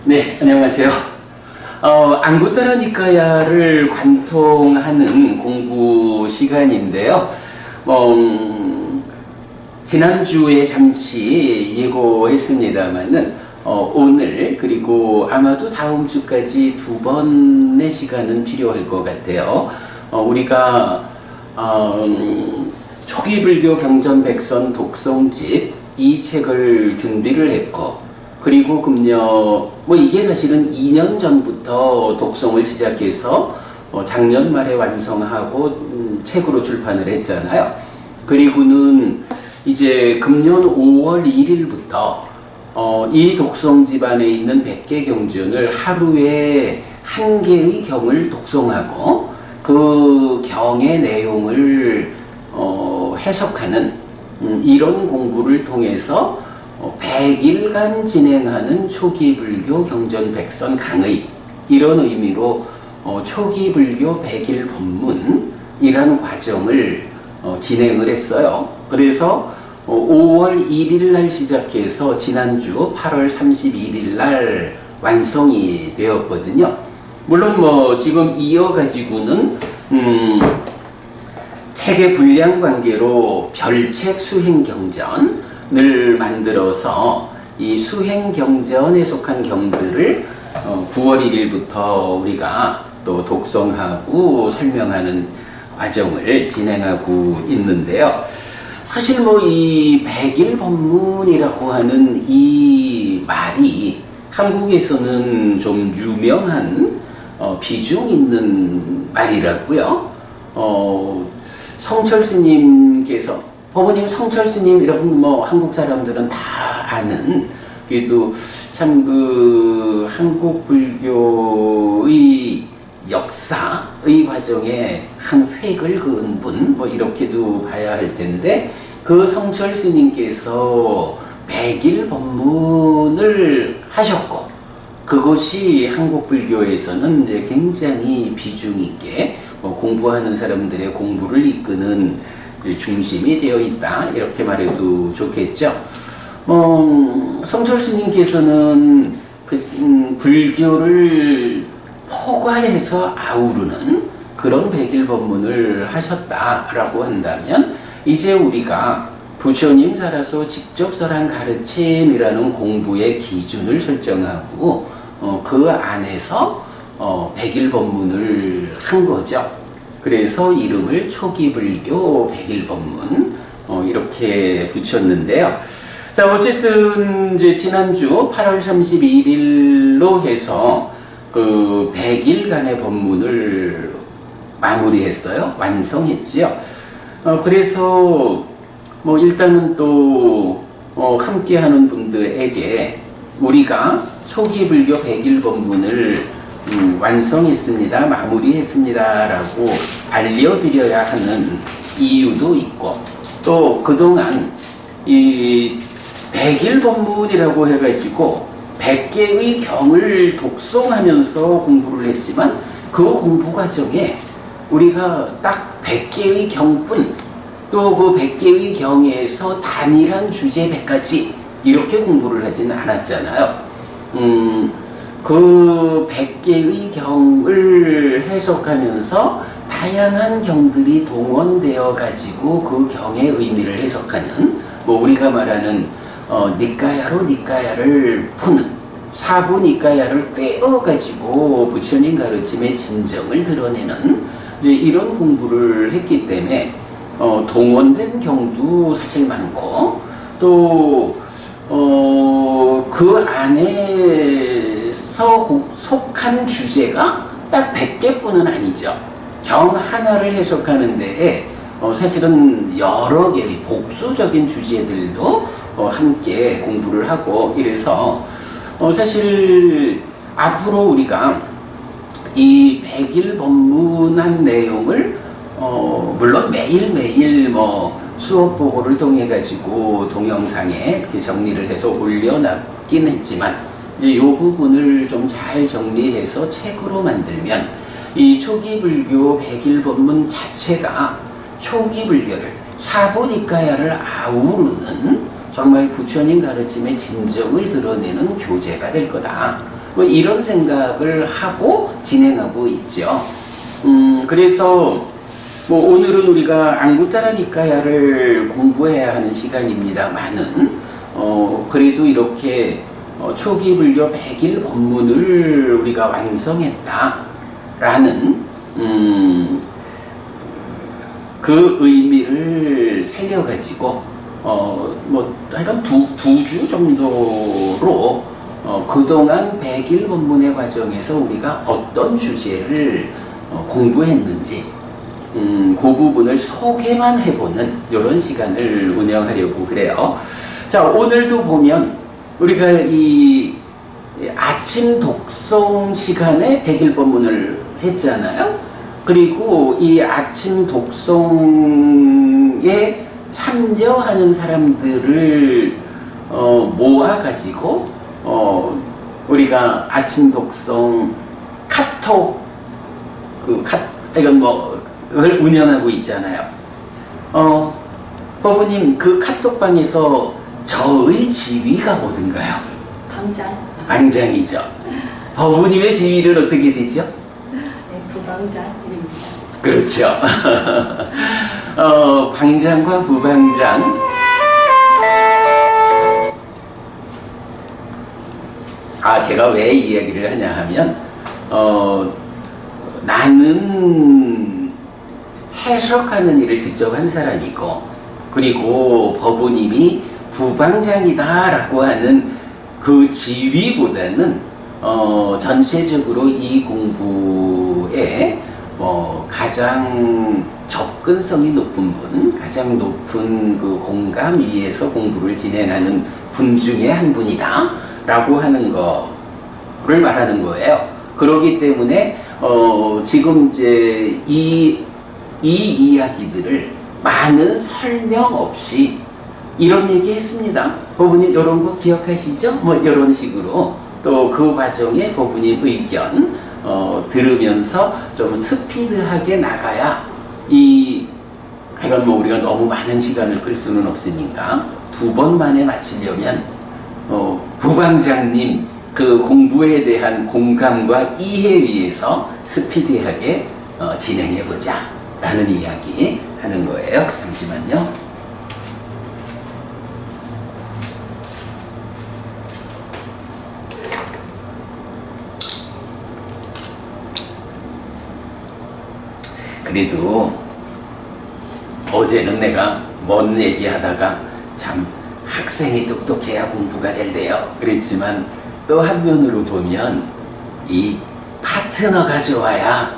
네, 안녕하세요. 안구따라 니까야를 관통하는 공부 시간인데요. 지난주에 잠시 예고했습니다만은 오늘 그리고 아마도 다음 주까지 두 번의 시간은 필요할 것 같아요. 우리가 초기불교 경전백선 독송집 이 책을 준비를 했고, 그리고 금요 이게 사실은 2년 전부터 독송을 시작해서 작년 말에 완성하고 책으로 출판을 했잖아요. 그리고는 이제 금년 5월 1일부터 이 독송집 안에 있는 100개 경전을 하루에 한 개의 경을 독송하고 그 경의 내용을 해석하는 이런 공부를 통해서 100일간 진행하는 초기불교 경전백선 강의, 이런 의미로 초기불교 100일 법문이라는 과정을 진행을 했어요. 그래서 5월 1일 날 시작해서 지난주 8월 31일 날 완성이 되었거든요. 물론 지금 이어가지고는 책의 분량 관계로 별책 수행경전을 만들어서 이 수행경전에 속한 경들을 9월 1일부터 우리가 또 독송하고 설명하는 과정을 진행하고 있는데요. 사실 이 100일 법문이라고 하는 이 말이 한국에서는 좀 유명한 비중 있는 말이라고요. 성철스님께서, 법원님 성철스님 이런 한국 사람들은 다 아는, 그래도 참 한국 불교의 역사의 과정에 한 획을 그은 분, 이렇게도 봐야 할 텐데, 그 성철스님께서 100일 법문을 하셨고, 그것이 한국 불교에서는 이제 굉장히 비중 있게 공부하는 사람들의 공부를 이끄는 중심이 되어 있다, 이렇게 말해도 좋겠죠. 성철스님께서는 불교를 포괄해서 아우르는 그런 100일 법문을 하셨다라고 한다면, 이제 우리가 부처님 살아서 직접 설한 가르침이라는 공부의 기준을 설정하고 그 안에서 100일 법문을 한 거죠. 그래서 이름을 초기불교 100일 법문 이렇게 붙였는데요. 자, 어쨌든 이제 지난주 8월 31일로 해서 그 100일간의 법문을 마무리했어요. 완성했지요. 그래서 일단은 또 함께하는 분들에게 우리가 초기불교 100일 법문을 완성했습니다, 마무리했습니다 라고 알려드려야 하는 이유도 있고, 또 그동안 이 100일 법문이라고 해가지고 100개의 경을 독송하면서 공부를 했지만, 그 공부 과정에 우리가 딱 100개의 경뿐, 또 그 100개의 경에서 단일한 주제 100가지 이렇게 공부를 하지는 않았잖아요. 그 100개의 경을 해석하면서 다양한 경들이 동원되어 가지고 그 경의 의미를 해석하는, 우리가 말하는 니까야로 니까야를 푸는, 사부 니까야를 꿰어 가지고 부처님 가르침의 진정을 드러내는 이제 이런 공부를 했기 때문에 동원된 경도 사실 많고, 또 그 안에서 속한 주제가 딱 100개뿐은 아니죠. 경 하나를 해석하는 데에 사실은 여러 개의 복수적인 주제들도 함께 공부를 하고, 이래서 사실 앞으로 우리가 이 100일 법문한 내용을 물론 매일매일 수업 보고를 통해 가지고 동영상에 이렇게 정리를 해서 올려놨긴 했지만, 이제 이 부분을 좀 잘 정리해서 책으로 만들면 이 초기불교 100일 법문 자체가 초기불교를, 사부니까야를 아우르는 정말 부처님 가르침의 진정을 드러내는 교재가 될 거다, 뭐 이런 생각을 하고 진행하고 있죠. 그래서 뭐 오늘은 우리가 앙구타라 니카야를 공부해야 하는 시간입니다만은 그래도 이렇게 초기 불교 100일 법문을 우리가 완성했다라는 그 의미를 살려가지고 뭐 하여간 두 주 정도로 그동안 100일 법문의 과정에서 우리가 어떤 주제를 공부했는지 그 부분을 소개만 해보는 이런 시간을 운영하려고 그래요. 자, 오늘도 보면 우리가 이 아침 독송 시간에 100일 법문을 했잖아요. 그리고 이 아침 독송에 참여하는 사람들을 모아가지고 우리가 아침 독송 카톡 이건 을 운영하고 있잖아요. 법부님 그 카톡방에서 저의 지위가 뭐든가요? 방장이죠. 법부님의 지위는 어떻게 되죠? 네, 부방장입니다. 그렇죠. 방장과 부방장. 제가 왜 이 이야기를 하냐 하면, 나는 해석하는 일을 직접 한 사람이고, 그리고 법부님이 부방장이다라고 하는 그 지위보다는 전체적으로 이 공부에 가장 접근성이 높은 분, 가장 높은 그 공감 위에서 공부를 진행하는 분 중에 한 분이다 라고 하는 거를 말하는 거예요. 그렇기 때문에 지금 이제 이 이야기들을 많은 설명 없이 이런 얘기 했습니다. 법부님 이런 거 기억하시죠? 뭐 이런 식으로 또 그 과정에 법부님 의견 들으면서 좀 스피드하게 나가야 이건 뭐 우리가 너무 많은 시간을 끌 수는 없으니까 2번 만에 마치려면 부방장님 그 공부에 대한 공감과 이해 위해서 스피디하게 진행해보자 라는 이야기 하는 거예요. 잠시만요. 그래도 어제는 내가 먼 얘기하다가 참 학생이 똑똑해야 공부가 잘 돼요 그랬지만 또 한면으로 보면 이 파트너가 좋아야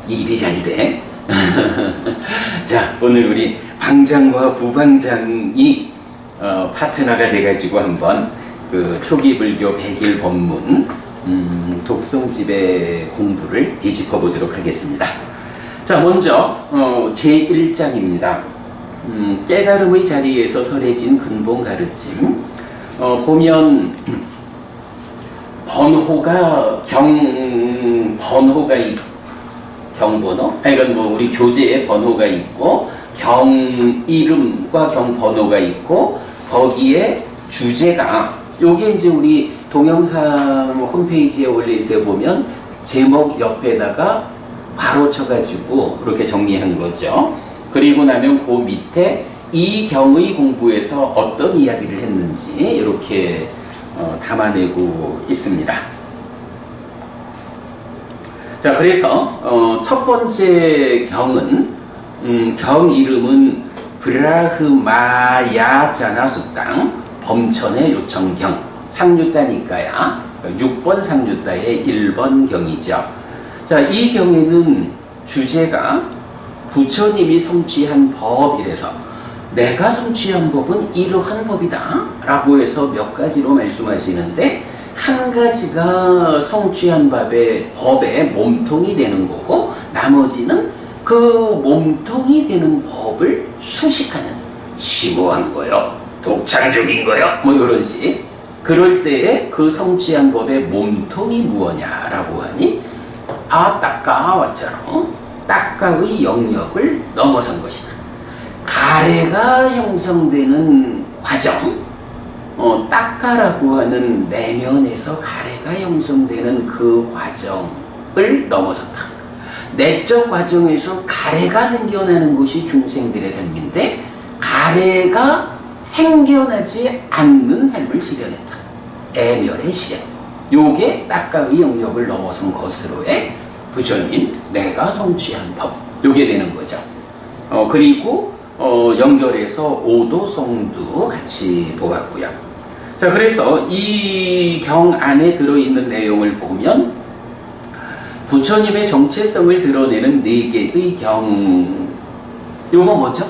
일이 잘 돼. 자, 오늘 우리 방장과 부방장이 파트너가 돼가지고 한번 그 초기 불교 100일 법문 독송집의 공부를 뒤집어 보도록 하겠습니다. 자, 먼저 제1장입니다. 깨달음의 자리에서 설해진 근본 가르침. 보면 번호가 경번호? 이건 뭐 우리 교재에 번호가 있고 경 이름과 경 번호가 있고 거기에 주제가 요게 이제 우리 동영상 홈페이지에 올릴 때 보면 제목 옆에다가 바로 쳐가지고 이렇게 정리한 거죠. 그리고 나면 그 밑에 이 경의 공부에서 어떤 이야기를 했는지 이렇게 담아내고 있습니다. 자, 그래서 첫 번째 경은 경 이름은 브라흐마야자나 숙당 범천의 요청경 상류다니까야 6번 상류다의 1번 경이죠. 자, 이 경에는 주제가 부처님이 성취한 법이라서 내가 성취한 법은 이러한 법이다 라고 해서 몇 가지로 말씀하시는데 한 가지가 성취한 법의 몸통이 되는 거고 나머지는 그 몸통이 되는 법을 수식하는 심오한 거요 독창적인 거요 뭐 이런 식. 그럴 때에 그 성취한 법의 몸통이 무엇냐라고 하니 따까와처럼 따까의 영역을 넘어선 것이다. 가래가 형성되는 과정 딱가라고 하는 내면에서 가래가 형성되는 그 과정을 넘어섰다. 내적 과정에서 가래가 생겨나는 것이 중생들의 삶인데 가래가 생겨나지 않는 삶을 실현했다. 애멸의 실현. 요게 딱가의 영역을 넘어선 것으로의 부처님 내가 성취한 법. 요게 되는 거죠. 그리고 연결해서 오도성도 같이 보았고요. 자, 그래서 이 경 안에 들어있는 내용을 보면 부처님의 정체성을 드러내는 4개의 경, 요거 뭐죠?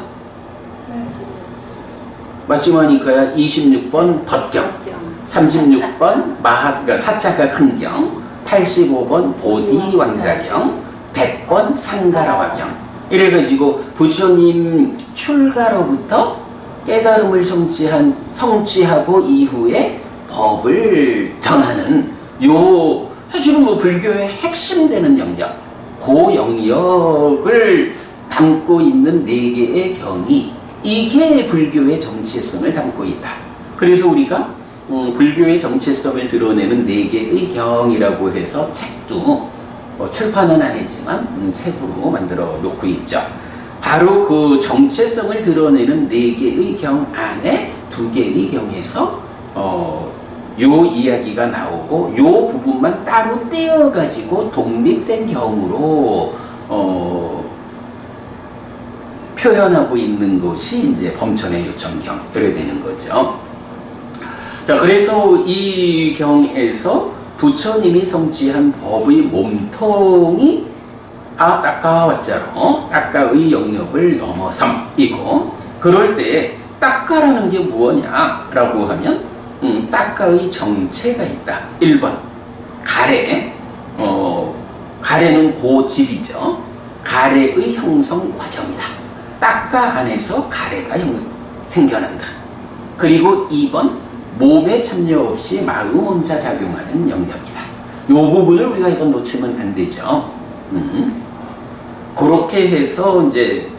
맞지만이니까야 26번 법경, 36번 그러니까 사자가 큰 경, 85번 보디왕자경, 100번 상가라화경. 이래가지고 부처님 출가로부터 깨달음을 성취하고 이후에 법을 전하는 요 사실은 뭐 불교의 핵심되는 영역, 그 영역을 담고 있는 4개의 경이 이게 불교의 정체성을 담고 있다. 그래서 우리가 불교의 정체성을 드러내는 4개의 경이라고 해서 책도 출판은 안 했지만 책으로 만들어 놓고 있죠. 바로 그 정체성을 드러내는 4개의 경 안에 2개의 경에서 요 이야기가 나오고 요 부분만 따로 떼어가지고 독립된 경으로 표현하고 있는 것이 이제 범천의 요청경 이래 되는 거죠. 자, 그래서 이 경에서 부처님이 성취한 법의 몸통이 딱가와자로 딱가의 영역을 넘어섬이고, 그럴 때 딱가라는 게 무엇냐라고 하면 딱가의 정체가 있다. 1번 가래, 가래는 고집이죠. 가래의 형성 과정이다. 딱가 안에서 가래가 생겨난다. 그리고 2번 몸에 참여 없이 마음 혼자 작용하는 영역이다. 이 부분을 우리가 이건 놓치면 안 되죠. 그렇게 해서 이제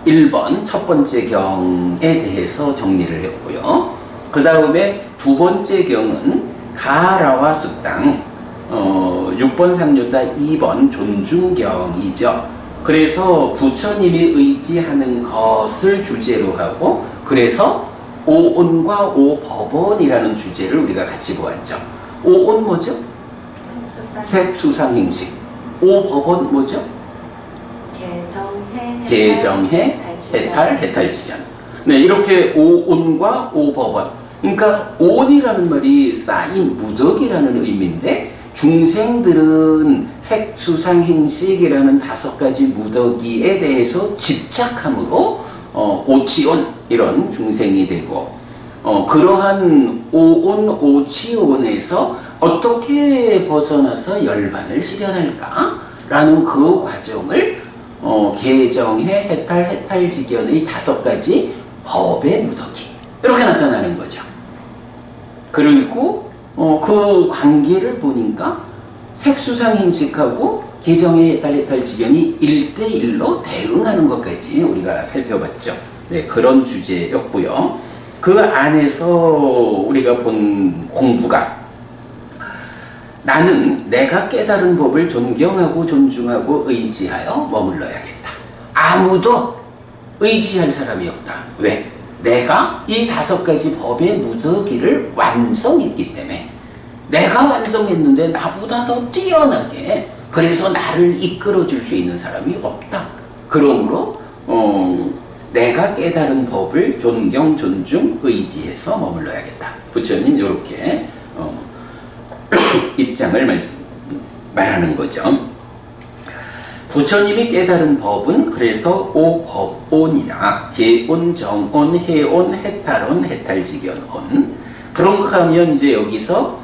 1번 첫 번째 경에 대해서 정리를 했고요. 그 다음에 두 번째 경은 가라와 숙당, 6번 상류다 2번 존중경이죠. 그래서 부처님이 의지하는 것을 주제로 하고, 그래서 오온과 오법원이라는 주제를 우리가 같이 보았죠. 오온 뭐죠? 색수상행식. 오법원 뭐죠? 개정해, 해탈, 해탈지견. 네, 이렇게 오온과 오법원. 그러니까 온이라는 말이 쌓인 무덕이라는 의미인데, 중생들은 색수상행식이라는 5가지 무더기에 대해서 집착함으로 오치온 이런 중생이 되고, 그러한 오온 오치온에서 어떻게 벗어나서 열반을 실현할까? 라는 그 과정을 개정해 해탈 해탈지견의 5가지 법의 무더기 이렇게 나타나는 거죠. 그리고 그 관계를 보니까 색수상행식하고 개정해 해탈 해탈지견이 1대1로 대응하는 것까지 우리가 살펴봤죠. 네, 그런 주제였고요. 그 안에서 우리가 본 공부가, 나는 내가 깨달은 법을 존경하고 존중하고 의지하여 머물러야겠다. 아무도 의지할 사람이 없다. 왜? 내가 이 5가지 법의 무더기를 완성했기 때문에. 내가 완성했는데 나보다 더 뛰어나게, 그래서 나를 이끌어 줄 수 있는 사람이 없다. 그러므로 내가 깨달은 법을 존경, 존중, 의지해서 머물러야겠다. 부처님 이렇게 입장을 말하는 거죠. 부처님이 깨달은 법은 그래서 오법온이다. 개온, 정온, 해온, 해탈온, 해탈지견온. 그런가 하면 이제 여기서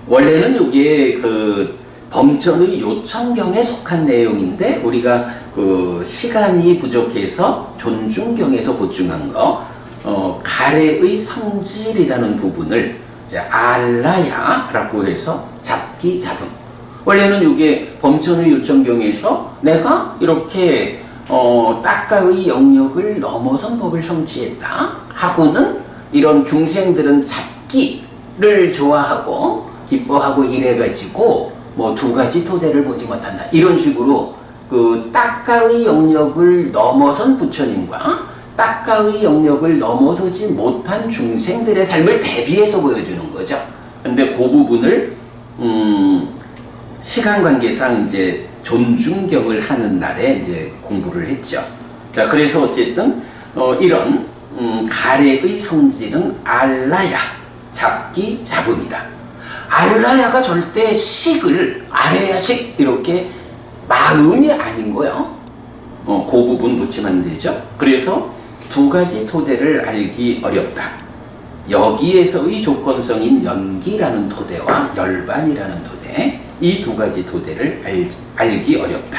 원래는 이게 그 범천의 요청경에 속한 내용인데, 우리가 그 시간이 부족해서 존중경에서 보충한 거, 가래의 성질이라는 부분을 이제 알라야라고 해서 잡기 잡음. 원래는 이게 범천의 요청경에서 내가 이렇게 딱가의 영역을 넘어선 법을 성취했다 하고는 이런 중생들은 잡기를 좋아하고 기뻐하고 이래가지고 뭐 두 가지 토대를 보지 못한다 이런 식으로 그 딱가의 영역을 넘어선 부처님과 딱가의 영역을 넘어서지 못한 중생들의 삶을 대비해서 보여주는 거죠. 근데 그 부분을 시간 관계상 이제 존중경을 하는 날에 이제 공부를 했죠. 자, 그래서 어쨌든 이런 가래의 성질은 알라야, 잡기, 잡음이다. 알라야가 절대 식을 아래야식 이렇게 마음이 아닌 거예요. 그 부분 놓치면 안 되죠. 그래서 두 가지 토대를 알기 어렵다. 여기에서의 조건성인 연기라는 토대와 열반이라는 토대, 이 두 가지 토대를 알기 어렵다.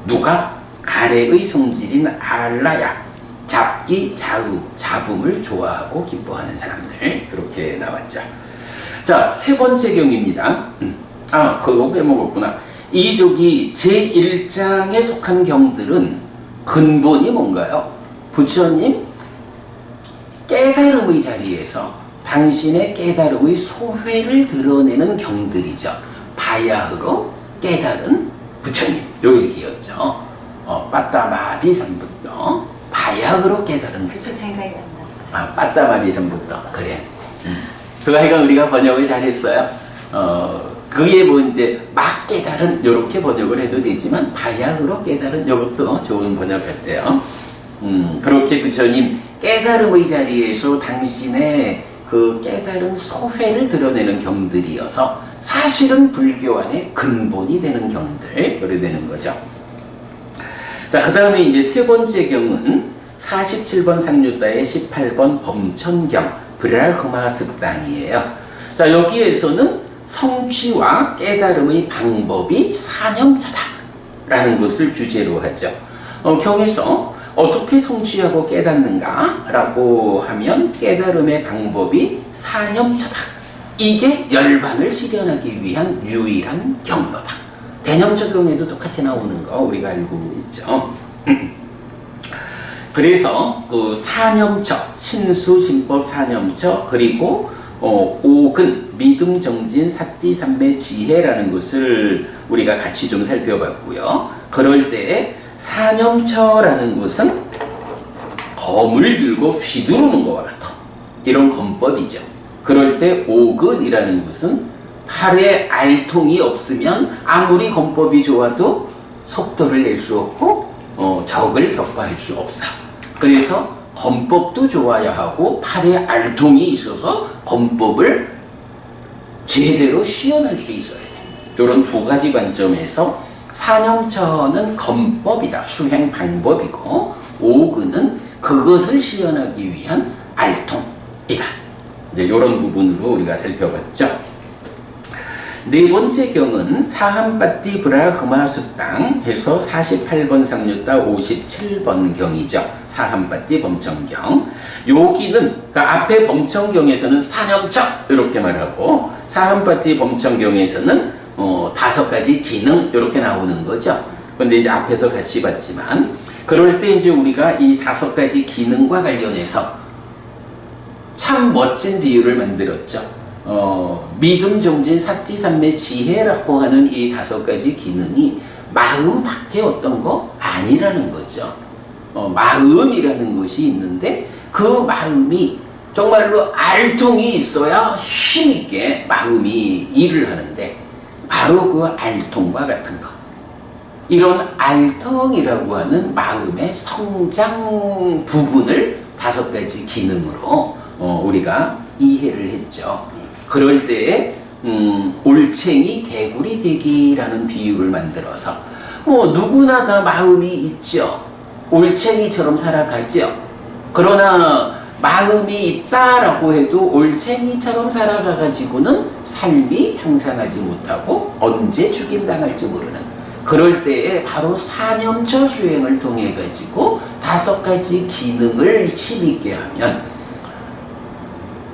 누가? 가래의 성질인 알라야, 잡기, 잡음을 좋아하고 기뻐하는 사람들. 그렇게 나왔죠. 자, 세 번째 경입니다. 그거 빼먹었구나. 이 제1장에 속한 경들은 근본이 뭔가요? 부처님 깨달음의 자리에서 당신의 깨달음의 소회를 드러내는 경들이죠. 바야흐로 깨달은 부처님 요 얘기였죠. 빠따마비 삼부터 바야흐로 깨달은 그쵸 부처님. 생각이 안 났어요. 빠따마비 삼부터 그래. 그거 하여간 우리가 번역을 잘했어요. 그게 뭐 이제 막 깨달은 요렇게 번역을 해도 되지만 바야흐로 깨달은 요것도 좋은 번역 같아요. 그렇게 부처님 깨달음의 자리에서 당신의 그 깨달은 소회를 드러내는 경들이어서 사실은 불교 안에 근본이 되는 경들 그래 되는 거죠. 자, 그 다음에 이제 세 번째 경은 47번 상류다의 18번 범천경 브라흐마습당이에요. 자, 여기에서는 성취와 깨달음의 방법이 사념차다라는 것을 주제로 하죠. 경에서 어떻게 성취하고 깨닫는가 라고 하면 깨달음의 방법이 사념차다. 이게 열반을 실현하기 위한 유일한 경로다. 대념적용에도 똑같이 나오는 거 우리가 알고 있죠. 그래서 그 사념처, 신수, 신법 사념처, 그리고 오근, 믿음, 정진, 사띠, 삼매, 지혜라는 것을 우리가 같이 좀 살펴봤고요. 그럴 때 사념처라는 것은 검을 들고 휘두르는 것과 같아. 이런 검법이죠. 그럴 때 오근이라는 것은 팔에 알통이 없으면 아무리 검법이 좋아도 속도를 낼 수 없고 적을 격파할 수 없어. 그래서 검법도 좋아야 하고 팔에 알통이 있어서 검법을 제대로 시연할 수 있어야 돼. 이런 두 가지 관점에서 사념처는 검법이다. 수행 방법이고 오근은 그것을 시연하기 위한 알통이다. 이제 이런 부분으로 우리가 살펴봤죠. 네 번째 경은 사함바띠 브라흐마수땅 해서 48번 상류다 57번 경이죠. 사함바띠 범천경. 여기는 그러니까 앞에 범천경에서는 사념처 이렇게 말하고 사함바띠 범천경에서는 5가지 기능 이렇게 나오는 거죠. 근데 이제 앞에서 같이 봤지만 그럴 때 이제 우리가 이 5가지 기능과 관련해서 참 멋진 비유를 만들었죠. 믿음, 정진, 사띠, 삼매, 지혜라고 하는 이 5가지 기능이 마음 밖에 어떤 거 아니라는 거죠. 마음이라는 것이 있는데 그 마음이 정말로 알통이 있어야 힘있게 마음이 일을 하는데 바로 그 알통과 같은 거. 이런 알통이라고 하는 마음의 성장 부분을 5가지 기능으로 우리가 이해를 했죠. 그럴 때에 올챙이 개구리 되기라는 비유를 만들어서 누구나 다 마음이 있죠. 올챙이처럼 살아가죠. 그러나 마음이 있다라고 해도 올챙이처럼 살아가가지고는 삶이 향상하지 못하고 언제 죽임당할지 모르는 그럴 때에 바로 사념처 수행을 통해 가지고 5가지 기능을 힘있게 하면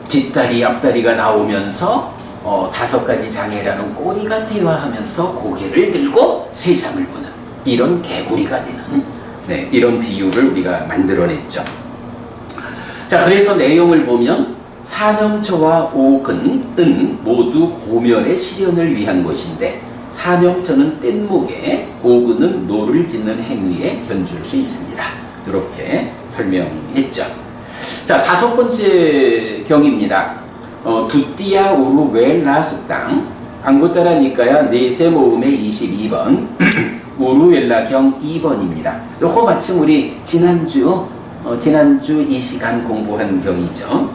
뒷다리 앞다리가 나오면서 5가지 장애라는 꼬리가 퇴화하면서 고개를 들고 세상을 보는 이런 개구리가 되는 네, 이런 비유를 우리가 만들어냈죠. 자, 그래서 내용을 보면 사념처와 옥은 모두 고멸의 실현을 위한 것인데, 사념처는 뗏목에, 옥은 노를 짓는 행위에 견줄 수 있습니다. 이렇게 설명했죠. 자, 다섯 번째 경입니다. 두띠아 우루웰라 숙당 안구따라 니까야 네세 모음의 22번 우루웰라 경 2번입니다. 요거 마침 우리 지난주 이 시간 공부한 경이죠.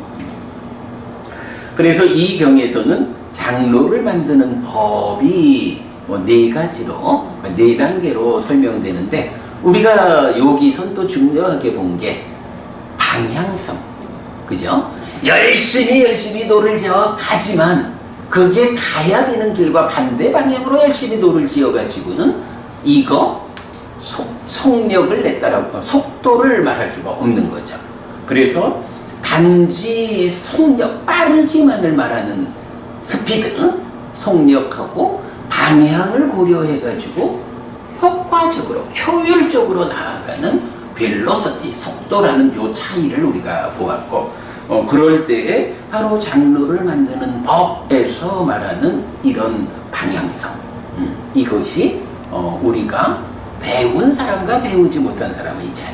그래서 이 경에서는 장로를 만드는 법이 네 가지로, 네 단계로 설명되는데, 우리가 여기선 또 중요하게 본 게 방향성. 그죠? 열심히 노를 지어 가지만 그게 가야 되는 길과 반대 방향으로 열심히 노를 지어 가지고는 이거 속력을 냈다라고, 속도를 말할 수가 없는 거죠. 그래서 단지 속력, 빠르기만을 말하는 스피드, 속력하고 방향을 고려해 가지고 효과적으로, 효율적으로 나아가는 벨로시티, 속도라는 요 차이를 우리가 보았고, 그럴 때에 바로 장로를 만드는 법에서 말하는 이런 방향성, 이것이 우리가 배운 사람과 배우지 못한 사람의 차이.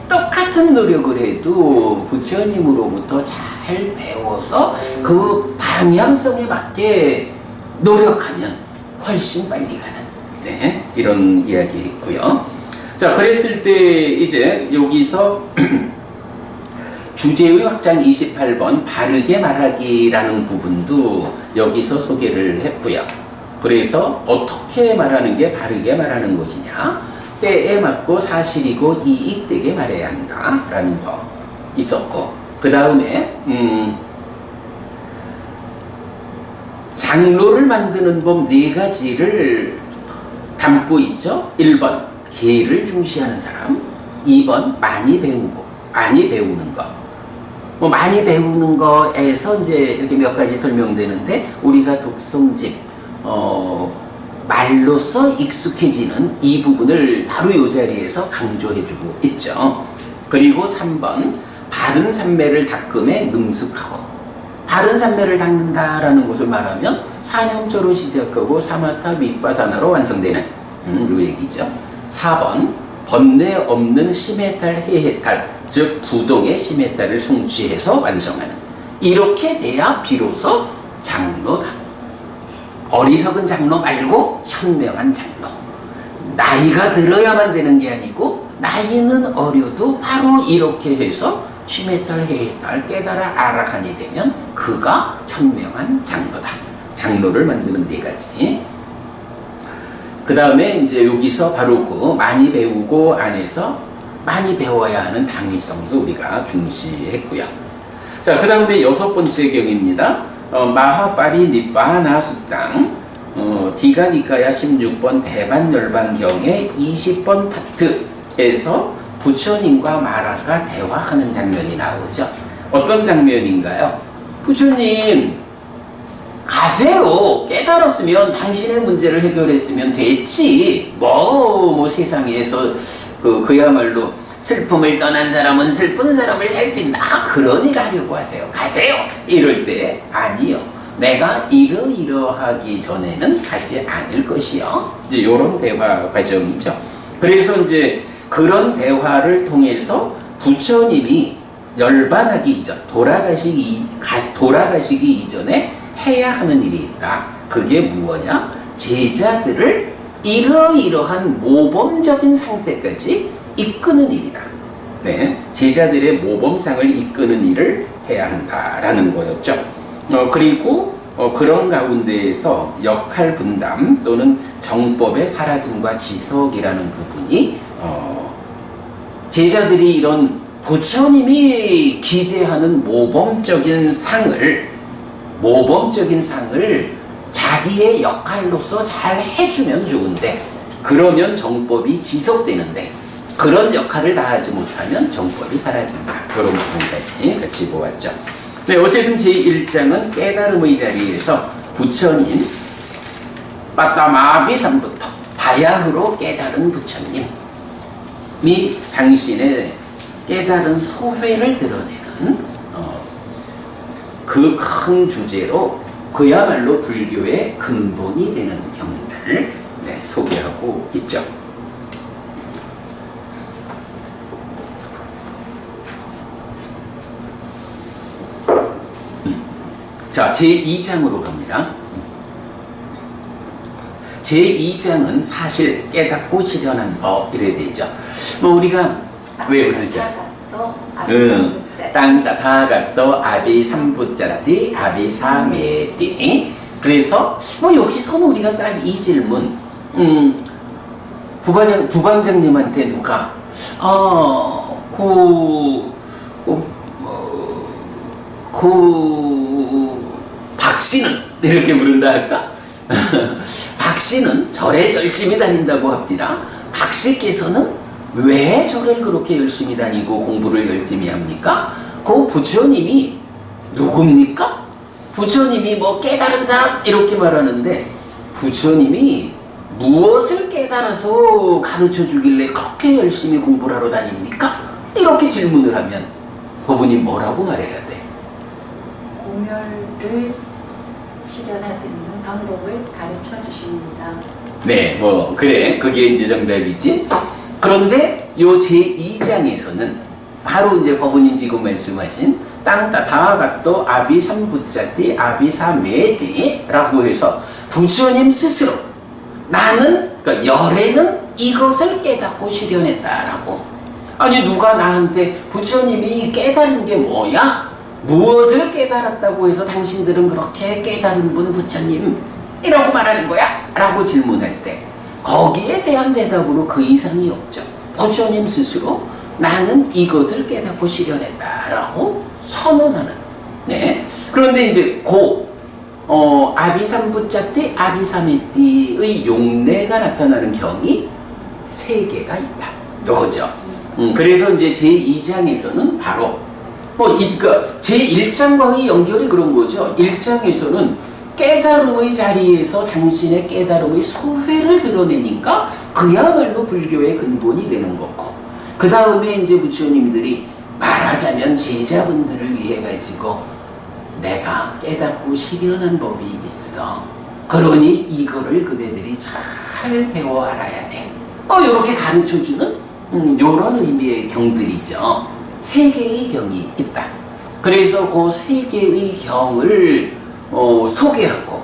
똑같은 노력을 해도 부처님으로부터 잘 배워서 그 방향성에 맞게 노력하면 훨씬 빨리 가는, 네, 이런 이야기 있고요. 자, 그랬을 때 이제 여기서 주제의 확장 28번 바르게 말하기라는 부분도 여기서 소개를 했고요. 그래서 어떻게 말하는 게 바르게 말하는 것이냐, 때에 맞고 사실이고 이익되게 말해야 한다라는 거 있었고, 그 다음에 장로를 만드는 법 네 가지를 담고 있죠. 1번 계를 중시하는 사람, 2번 많이 배우는 것. 많이 배우는 거에서 이제 이렇게 몇 가지 설명되는데, 우리가 독송집 말로써 익숙해지는 이 부분을 바로 이 자리에서 강조해주고 있죠. 그리고 3번 바른 삼매를 닦음에 능숙하고, 바른 삼매를 닦는다라는 것을 말하면 사념조로 시작하고 사마타 밑바사나로 완성되는 요 얘기죠. 4번 번뇌 없는 심해탈 해해탈, 즉 부동의 심해탈을 성취해서 완성하는, 이렇게 돼야 비로소 장로다. 어리석은 장로 말고 현명한 장로. 나이가 들어야만 되는 게 아니고 나이는 어려도 바로 이렇게 해서 심해탈 해해탈 깨달아 아라칸이 되면 그가 현명한 장로다. 장로를 만드는 네 가지. 그 다음에 이제 여기서 바로 그 많이 배우고 안에서 많이 배워야 하는 당위성도 우리가 중시했고요. 자, 그 다음에 여섯 번째 경입니다. 마하파리 니바나 숙당 디가니까야 16번 대반열반경의 20번 파트에서 부처님과 마라가 대화하는 장면이 나오죠. 어떤 장면인가요? 부처님 가세요. 깨달았으면 당신의 문제를 해결했으면 됐지. 뭐 세상에서 그야말로 슬픔을 떠난 사람은 슬픈 사람을 살핀다. 그런 일 하려고 하세요. 가세요. 이럴 때 아니요. 내가 이러이러하기 전에는 가지 않을 것이요. 이제 이런 대화 과정이죠. 그래서 이제 그런 대화를 통해서 부처님이 열반하기 이전, 돌아가시기 이전에 해야 하는 일이 있다. 그게 무엇이냐? 제자들을 이러이러한 모범적인 상태까지 이끄는 일이다. 네, 제자들의 모범상을 이끄는 일을 해야 한다라는 거였죠. 그리고 그런 가운데에서 역할 분담 또는 정법의 사라짐과 지속이라는 부분이 제자들이 이런 부처님이 기대하는 모범적인 상을 자기의 역할로서 잘 해주면 좋은데, 그러면 정법이 지속되는데, 그런 역할을 다하지 못하면 정법이 사라진다. 그런 부분까지 같이 보았죠. 네, 어쨌든 제1장은 깨달음의 자리에서 부처님, 빠따마비삼부터 바야흐로 깨달은 부처님, 당신의 깨달은 소회를 드러내는 그 큰 주제로 그야말로 불교의 근본이 되는 경들 소개하고 있죠. 자, 제2장으로 갑니다. 제2장은 사실 깨닫고 실현한 법 이래 되죠. 뭐 우리가 왜 웃으죠? 땅다타가또 아비삼부짜띠 아비사메띠. 그래서 뭐 여기서는 우리가 딱 이 질문, 부관장님한테 누가 박씨는 이렇게 부른다 할까? 박씨는 절에 열심히 다닌다고 합니다. 박씨께서는 왜 절을 그렇게 열심히 다니고 공부를 열심히 합니까? 그 부처님이 누굽니까? 부처님이 뭐 깨달은 사람 이렇게 말하는데 부처님이 무엇을 깨달아서 가르쳐 주길래 그렇게 열심히 공부를 하러 다닙니까? 이렇게 질문을 하면 법부님 뭐라고 말해야 돼? 공멸을 실현할 수 있는 방법을 가르쳐 주십니다. 네, 뭐 그래, 그게 이제 정답이지. 그런데 요 제2장에서는 바로 이제 법부님 지금 말씀하신 땅따다가또 아비삼부짜띠 아비사메띠 라고 해서 부처님 스스로 나는, 그러니까 열애는 이것을 깨닫고 실현했다라고. 아니 누가 나한테 부처님이 깨달은 게 뭐야? 무엇을 깨달았다고 해서 당신들은 그렇게 깨달은 분 부처님이라고 말하는 거야? 라고 질문할 때 거기에 대한 대답으로 그 이상이 없죠. 부처님 스스로 나는 이것을 깨닫고 실현했다라고 선언하는. 네. 그런데 이제 아비삼부짜띠 아비사메띠의 용례가 나타나는 경이 3개가 있다. 요거죠. 그래서 이제 제2장에서는 바로 그러니까 제1장과의 연결이 그런 거죠. 1장에서는 깨달음의 자리에서 당신의 깨달음의 소회를 드러내니까 그야말로 불교의 근본이 되는 거고, 그 다음에 이제 부처님들이 말하자면 제자분들을 위해 가지고 내가 깨닫고 실현한 법이 있어. 그러니 이거를 그대들이 잘 배워 알아야 돼. 이렇게 가르쳐주는 요런 의미의 경들이죠. 3개의 경이 있다. 그래서 그 3개의 경을 소개하고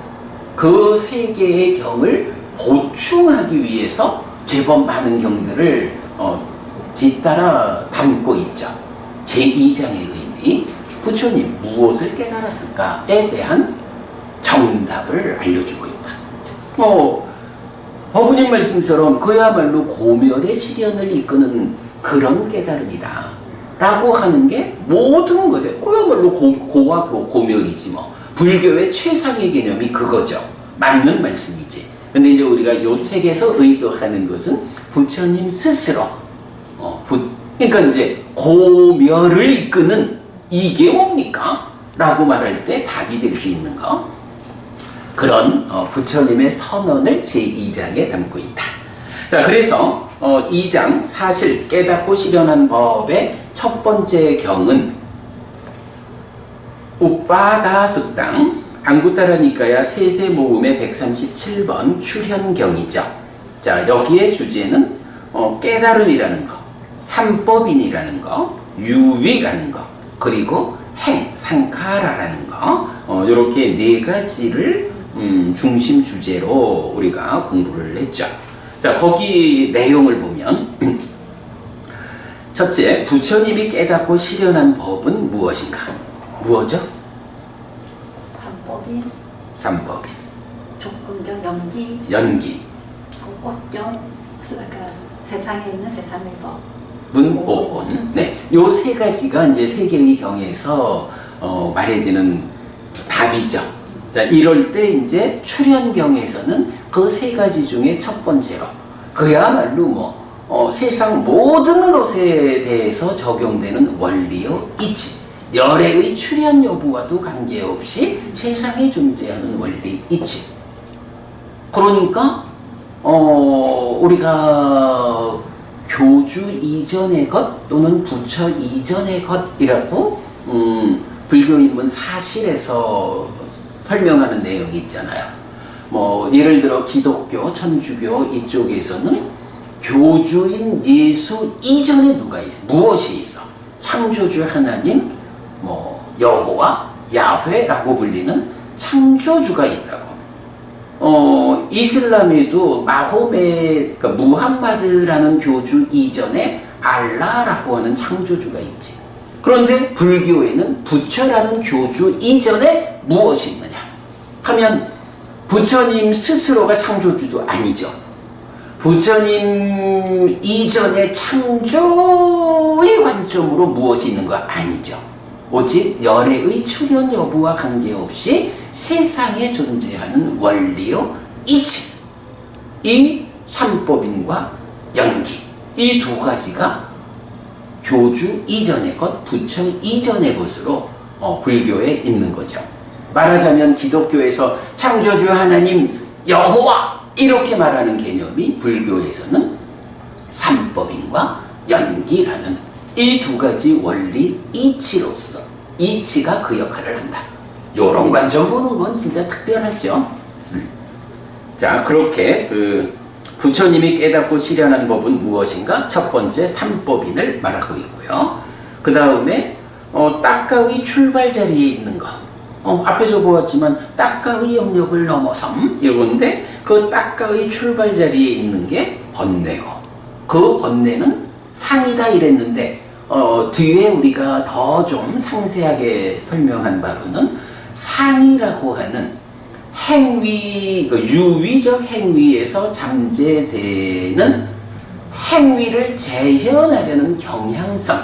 그 3개의 경을 보충하기 위해서 제법 많은 경들을 뒤따라 담고 있죠. 제2장의 의미, 부처님 무엇을 깨달았을까에 대한 정답을 알려주고 있다. 법부님 말씀처럼 그야말로 고멸의 실현을 이끄는 그런 깨달음이다 라고 하는 게 모든 것에 그야말로 고와 고멸이지 뭐. 불교의 최상의 개념이 그거죠. 맞는 말씀이지. 근데 이제 우리가 이 책에서 의도하는 것은 부처님 스스로 그러니까 이제 고멸을 이끄는 이게 뭡니까? 라고 말할 때 답이 될 수 있는 거. 그런 부처님의 선언을 제2장에 담고 있다. 자, 그래서 2장 사실 깨닫고 실현한 법의 첫 번째 경은 우빠다숙당 앙구타라니까야 세세모음의 137번 출현경이죠. 자, 여기에 주제는 깨달음이라는 거, 삼법인이라는 거, 유위라는 거, 그리고 행, 상카라라는 거, 이렇게 4가지를 중심 주제로 우리가 공부를 했죠. 자, 거기 내용을 보면 첫째, 부처님이 깨닫고 실현한 법은 무엇인가? 무엇이죠? 삼법인. 조건경, 연기. 꽃경, 세상에 있는 세상의 법. 문오온. 네, 요 3가지가 이제 3개의 경에서 말해지는 답이죠. 자, 이럴 때 이제 출현경에서는 그 3가지 중에 첫 번째로 그야말로 세상 모든 것에 대해서 적용되는 원리요 이치, 열애의 출현 여부와도 관계없이 세상에 존재하는 원리 이치. 그러니까 우리가 교주 이전의 것 또는 부처 이전의 것이라고 불교인문 사실에서 설명하는 내용이 있잖아요. 뭐 예를 들어 기독교, 천주교 이쪽에서는 교주인 예수 이전에 누가 있어? 무엇이 있어? 창조주 하나님, 뭐 여호와, 야훼라고 불리는 창조주가 있다고. 이슬람에도 마호메, 그러니까 무함마드라는 교주 이전에 알라라고 하는 창조주가 있지. 그런데 불교에는 부처라는 교주 이전에 무엇이 있느냐 하면 부처님 스스로가 창조주도 아니죠. 부처님 이전의 창조의 관점으로 무엇이 있는 거 아니죠. 오직 열애의 출현 여부와 관계없이 세상에 존재하는 원리요 이치, 이 삼법인과 연기, 이 두 가지가 교주 이전의 것, 부처 이전의 것으로 불교에 있는 거죠. 말하자면 기독교에서 창조주 하나님 여호와 이렇게 말하는 개념이 불교에서는 삼법인과 연기라는 이 두 가지 원리 이치로서 이치가 그 역할을 한다. 요런 관점 보는 건 진짜 특별하죠. 자, 그렇게 부처님이 깨닫고 실현한 법은 무엇인가? 첫 번째 삼법인을 말하고 있고요. 그 다음에 딱가의 출발 자리에 있는 것. 앞에서 보았지만 딱가의 영역을 넘어섬 이건데 그 딱가의 출발 자리에 있는 게 번뇌고 그 번뇌는 상이다 이랬는데 뒤에 우리가 더 좀 상세하게 설명한 바로는 상이라고 하는 행위, 유위적 행위에서 잠재되는 행위를 재현하려는 경향성,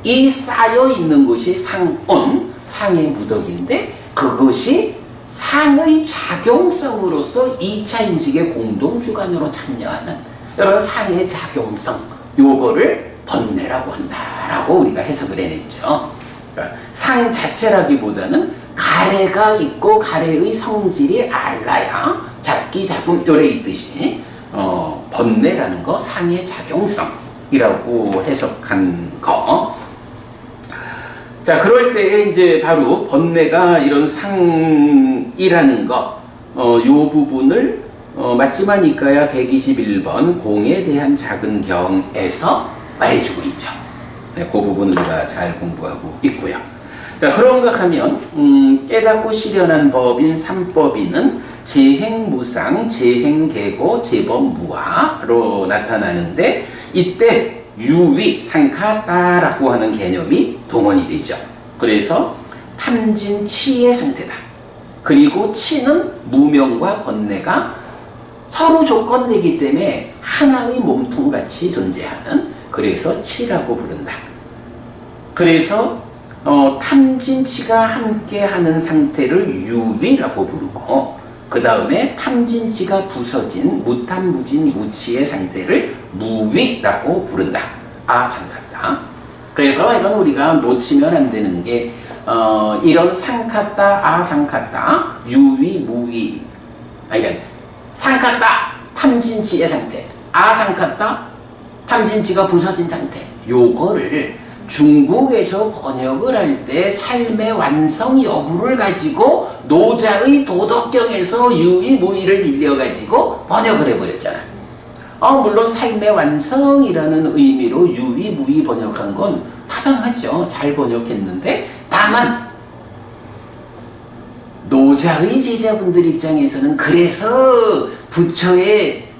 이 쌓여 있는 것이 상온, 상의 무덕인데 그것이 상의 작용성으로서 2차 인식의 공동주관으로 참여하는 이런 상의 작용성, 요거를 번뇌라고 한다라고 우리가 해석을 해냈죠. 그러니까 상 자체라기보다는 가래가 있고 가래의 성질이 알라야, 잡기 잡음 요래 있듯이 번뇌라는 거 상의 작용성이라고 해석한 거. 자, 그럴 때에 이제 바로 번뇌가 이런 상이라는 거, 요 부분을 맞지마니까야 121번 공에 대한 작은 경에서 말해주고 있죠. 네, 그 부분 우리가 잘 공부하고 있고요. 자, 그런가 하면 깨닫고 실현한 법인 삼법인은 재행무상, 재행계고, 재범무아로 나타나는데 이때 유위, 상카따라고 하는 개념이 동원이 되죠. 그래서 탐진치의 상태다. 그리고 치는 무명과 번뇌가 서로 조건되기 때문에 하나의 몸통같이 존재하는, 그래서 치라고 부른다. 그래서 탐진치가 함께하는 상태를 유위라고 부르고 그 다음에 탐진치가 부서진 무탐무진 무치의 상태를 무위라고 부른다. 아상카따. 그래서 이건 우리가 놓치면 안 되는 게 이런 상카따, 아상카따, 유위, 무위, 그러니까 상카따, 탐진치의 상태, 아상카따, 탐진치가 부서진 상태, 요거를 중국에서 번역을 할 때 삶의 완성 여부를 가지고 노자의 도덕경에서 유의 무의를 빌려가지고 번역을 해버렸잖아. 물론 삶의 완성이라는 의미로 유의 무의 번역한 건 타당하죠. 잘 번역했는데 다만 노자의 제자분들 입장에서는 그래서 부처의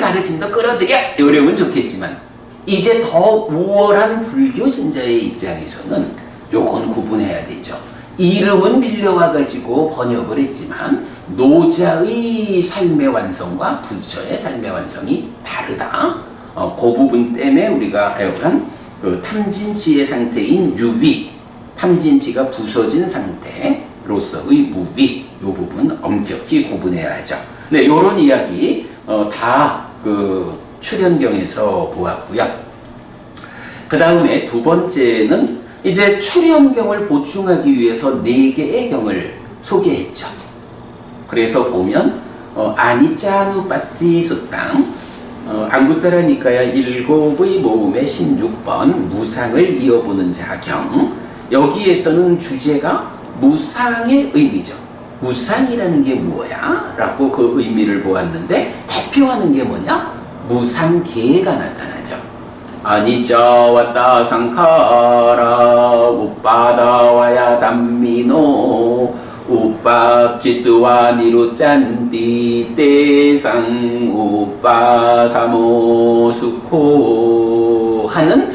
가르침도 끌어들여 이러면 좋겠지만 이제 더 우월한 불교 신자의 입장에서는 요건 구분해야 되죠. 이름은 빌려와가지고 번역을 했지만 노자의 삶의 완성과 부처의 삶의 완성이 다르다. 그 부분 때문에 우리가 하여간 그 탐진치의 상태인 유위, 탐진치가 부서진 상태로서의 무위, 요 부분 엄격히 구분해야 하죠. 네, 요런 이야기 다 출현경에서 보았고요. 그 다음에 두 번째는 이제 출현경을 보충하기 위해서 4개의 경을 소개했죠. 그래서 보면 아니짜누빠시 수땅, 안구따라 니까야 7의 모음의 16번 무상을 이어보는 자경, 여기에서는 주제가 무상의 의미죠. 무상이라는 게 뭐야? 라고 그 의미를 보았는데 대표하는 게 뭐냐? 무상계가 나타나죠. 아니짜 왔다 상카라 우빠다와야 담미노 우빠 지뚜와 니루 짠디 대상 우빠 사모 수코 하는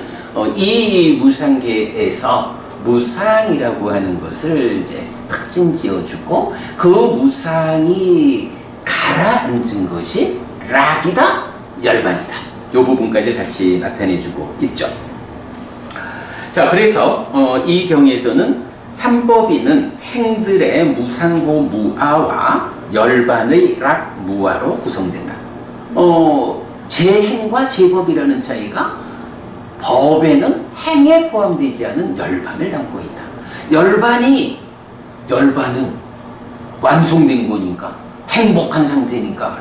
이 무상계에서 무상이라고 하는 것을 이제 특징 지어주고, 그 무상이 가라앉은 것이 락이다, 열반이다. 이 부분까지 같이 나타내주고 있죠. 자, 그래서 이 경에서는 삼법인은 행들의 무상고 무아와 열반의 락 무아로 구성된다. 제행과 제법이라는 차이가 법에는 행에 포함되지 않은 열반을 담고 있다. 열반은 완성된 거니까 행복한 상태니까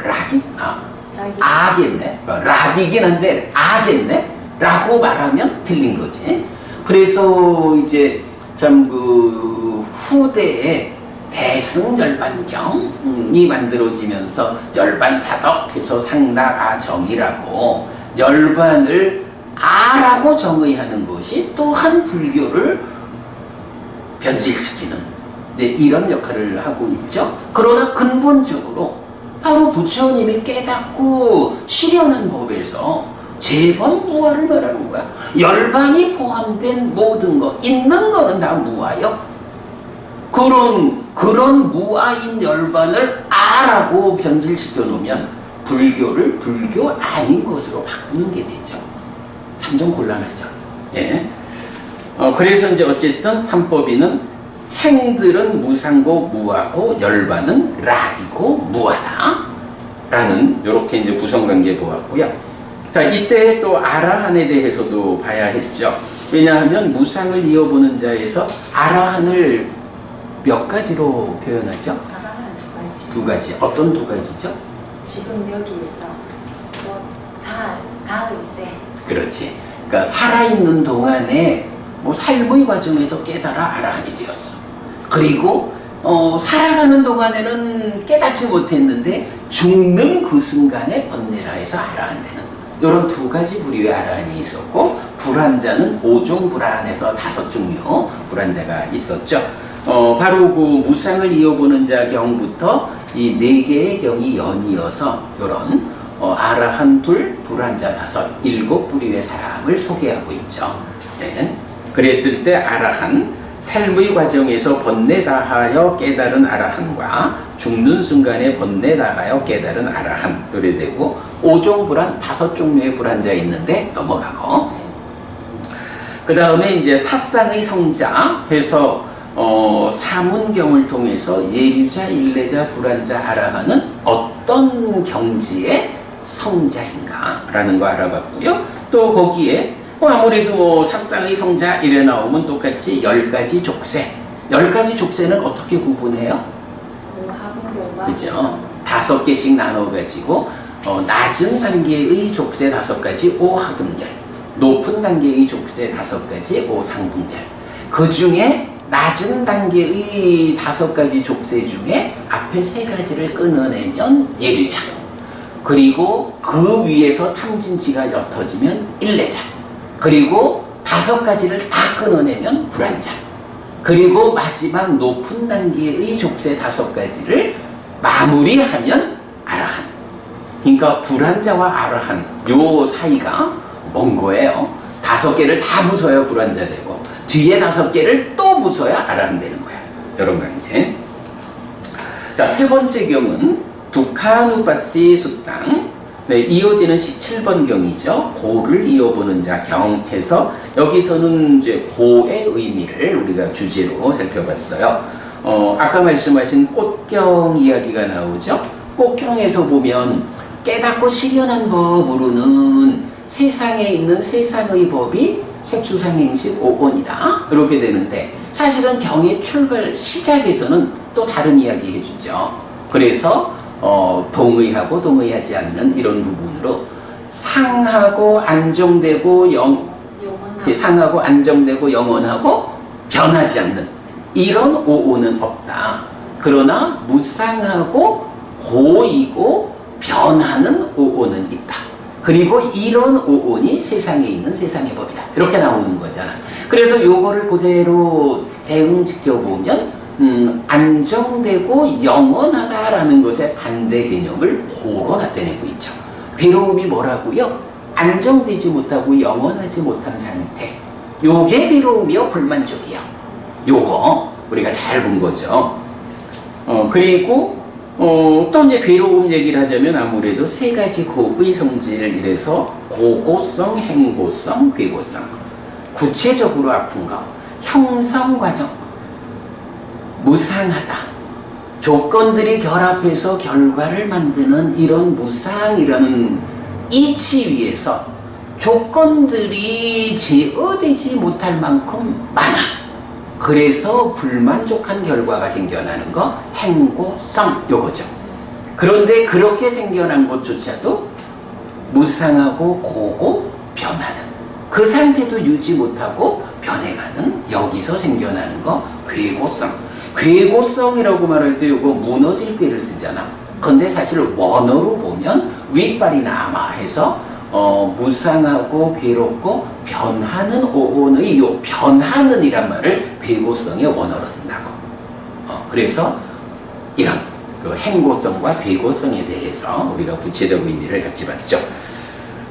아겠네. 락이긴 한데 아겠네 라고 말하면 틀린 거지. 그래서 이제 참 그 후대에 대승열반경이 만들어지면서 열반사덕해서 상락아정이라고 열반을 아라고 정의하는 것이 또한 불교를 변질시키는 이런 역할을 하고 있죠. 그러나 근본적으로 바로 부처님이 깨닫고 실현한 법에서 제법 무아를 말하는 거야. 열반이 포함된 모든 것, 있는 거는 다 무아요. 그런 무아인 열반을 아라고 변질시켜 놓으면 불교를 불교 아닌 것으로 바꾸는 게 되죠. 참 좀 곤란하죠. 예. 그래서 이제 어쨌든 삼법인은 행들은 무상고 무아고 열반은 락이고 무아다 라는 이렇게 이제 구성관계 보았고요. 자, 이때 또 아라한에 대해서도 봐야 했죠. 왜냐하면 무상을 이어보는 자에서 아라한을 몇 가지로 표현하죠? 아라한 두 가지. 두 가지. 어떤 두 가지죠? 지금 여기에서 닿을 때. 그렇지. 그러니까 살아있는 동안에 삶의 과정에서 깨달아 아라한이 되었어. 그리고 살아가는 동안에는 깨닫지 못했는데 죽는 그 순간에 번뇌라해서 아라한 되는, 이런 두 가지 부류의 아라한이 있었고, 불환자는 5종 불환에서 5종류 불환자가 있었죠. 바로 그 무상을 이어보는 자 경부터 이 4개의 경이 연이어서 이런 아라한 둘, 불환자 5, 7부류의 사람을 소개하고 있죠. 네. 그랬을 때 아라한, 삶의 과정에서 번뇌다하여 깨달은 아라한과 죽는 순간에 번뇌다하여 깨달은 아라한, 요래 되고, 5종 불환, 5종류의 불환자 있는데 넘어가고, 그 다음에 이제 사상의 성자 해서 사문경을 통해서 예류자, 일례자, 불환자, 아라한은 어떤 경지의 성자인가라는 거 알아봤고요. 또 거기에 아무래도 사상의 성자 이래 나오면 똑같이 10가지 족쇄. 10가지 족쇄는 어떻게 구분해요? 그죠? 5개씩 나눠가지고 낮은 단계의 족쇄 5가지 오하등결, 높은 단계의 족쇄 5가지 오상등결. 그 중에 낮은 단계의 5가지 족쇄 중에 앞에 3가지를 끊어내면 예류자, 그리고 그 위에서 탐진치가 옅어지면 일례자, 그리고 5가지를 다 끊어내면 불환자, 그리고 마지막 높은 단계의 족쇄 5가지를 마무리하면 아라한. 그러니까 불환자와 아라한 요 사이가 먼 거예요. 5개를 다 부숴야 불환자 되고 뒤에 5개를 또 부숴야 아라한 되는 거야. 이런 관계. 자, 세 번째 경은 두카누파시 수땅. 네, 이어지는 17번 경이죠. 고를 이어보는 자 경해서 여기서는 이제 고의 의미를 우리가 주제로 살펴봤어요. 아까 말씀하신 꽃경 이야기가 나오죠. 꽃경에서 보면 깨닫고 실현한 법으로는 세상에 있는 세상의 법이 색수상행식 5번이다 이렇게 되는데, 사실은 경의 출발 시작에서는 또 다른 이야기 해주죠. 그래서 동의하고 동의하지 않는 이런 부분으로 상하고 안정되고 상하고 안정되고 영원하고 변하지 않는 이런 오오는 없다. 그러나 무상하고 고이고 변하는 오오는 있다. 그리고 이런 오온이 세상에 있는 세상의 법이다. 이렇게 나오는 거잖아. 그래서 요거를 그대로 대응시켜 보면 안정되고 영원하다라는 것의 반대 개념을 고로 나타내고 있죠. 괴로움이 뭐라고요? 안정되지 못하고 영원하지 못한 상태. 요게 괴로움이요, 불만족이요. 요거 우리가 잘 본 거죠. 그리고 또 이제 괴로움 얘기를 하자면 아무래도 세 가지 고의 성질을 이래서 고고성, 행고성, 괴고성. 구체적으로 아픈 거, 형성 과정, 무상하다. 조건들이 결합해서 결과를 만드는 이런 무상이라는 이치 위에서 조건들이 제어되지 못할 만큼 많아. 그래서 불만족한 결과가 생겨나는 거 행고성 요거죠. 그런데 그렇게 생겨난 것조차도 무상하고 고고 변하는 그 상태도 유지 못하고 변해가는 여기서 생겨나는 거 괴고성. 괴고성이라고 말할 때 요거 무너질 괴를 쓰잖아. 근데 사실 원어로 보면 윗발이 남아 해서 무상하고 괴롭고 변하는 오온의 요 변하는이란 말을 괴고성의 원어로 쓴다고. 그래서 이런 그 행고성과 괴고성에 대해서 우리가 구체적 의미를 같이 봤죠.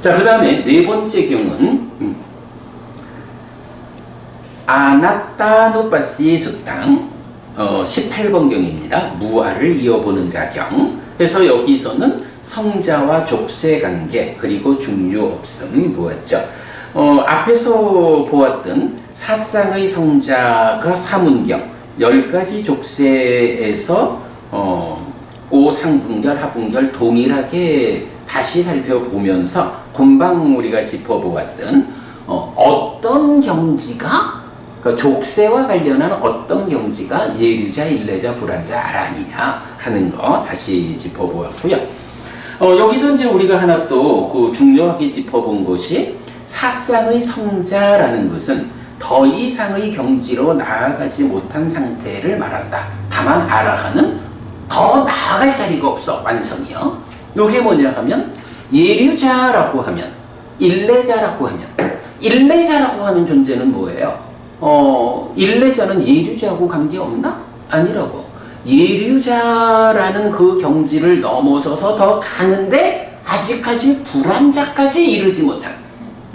자, 그 다음에 네 번째 경은 아나타누파시 수땅 18번 경입니다. 무아를 이어보는 자경. 그래서 여기서는 성자와 족쇄 관계 그리고 중류 없음 보았죠. 앞에서 보았던 사쌍의 성자가 사문경 10가지 족쇄에서 오상분결, 하분결 동일하게 다시 살펴보면서 금방 우리가 짚어보았던 어떤 경지가 그 족쇄와 관련한 어떤 경지가 예류자, 일례자, 불안자, 아란이냐 하는 거 다시 짚어보았고요. 여기서 이제 우리가 하나 또 그 중요하게 짚어본 것이 사쌍의 성자라는 것은 더 이상의 경지로 나아가지 못한 상태를 말한다. 다만 아라한은 더 나아갈 자리가 없어. 완성이요. 이게 뭐냐 하면 예류자라고 하면 일례자라고 하면 일례자라고 하는 존재는 뭐예요? 일례자는 예류자하고 관계없나? 아니라고. 예류자라는 그 경지를 넘어서서 더 가는데 아직까지 불안자까지 이르지 못한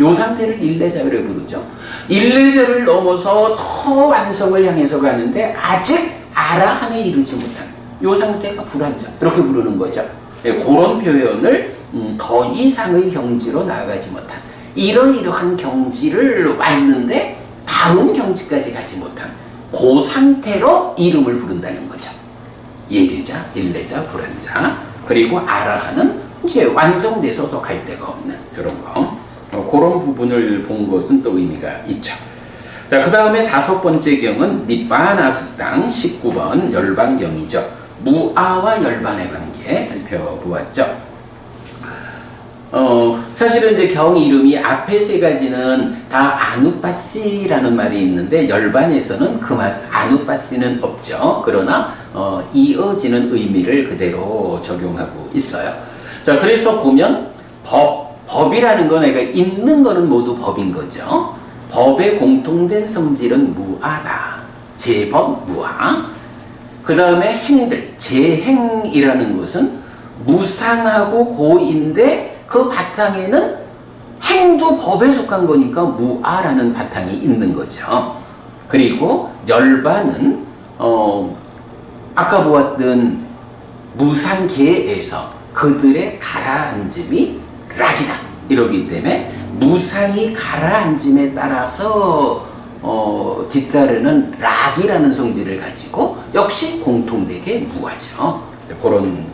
요 상태를 일례자를 부르죠. 일례자를 넘어서 더 완성을 향해서 가는데 아직 아라한에 이르지 못한 요 상태가 불안자 이렇게 부르는 거죠. 그런 표현을 더 이상의 경지로 나아가지 못한 이러이러한 경지를 왔는데 다음 경지까지 가지 못한 그 상태로 이름을 부른다는 거죠. 예류자, 일례자, 불안자 그리고 아라한은 이제 완성돼서 더 갈 데가 없는 이런 거. 그런 부분을 본 것은 또 의미가 있죠. 자, 그 다음에 다섯 번째 경은 니빠나스땅 19번 열반경이죠. 무아와 열반의 관계 살펴보았죠. 사실은 이제 경 이름이 앞에 세 가지는 다 아누파시라는 말이 있는데 열반에서는 그 말 아누파시는 없죠. 그러나 이어지는 의미를 그대로 적용하고 있어요. 자, 그래서 보면 법이라는 건 그러니까 있는 거는 모두 법인 거죠. 법의 공통된 성질은 무아다. 제법 무아. 그 다음에 행들, 제행이라는 것은 무상하고 고인데 그 바탕에는 행도 법에 속한 거니까 무아라는 바탕이 있는 거죠. 그리고 열반은 아까 보았던 무상계에서 그들의 가라앉음이 락이다. 이러기 때문에 무상이 가라앉음에 따라서 뒤따르는 락이라는 성질을 가지고 역시 공통되게 무아죠. 그런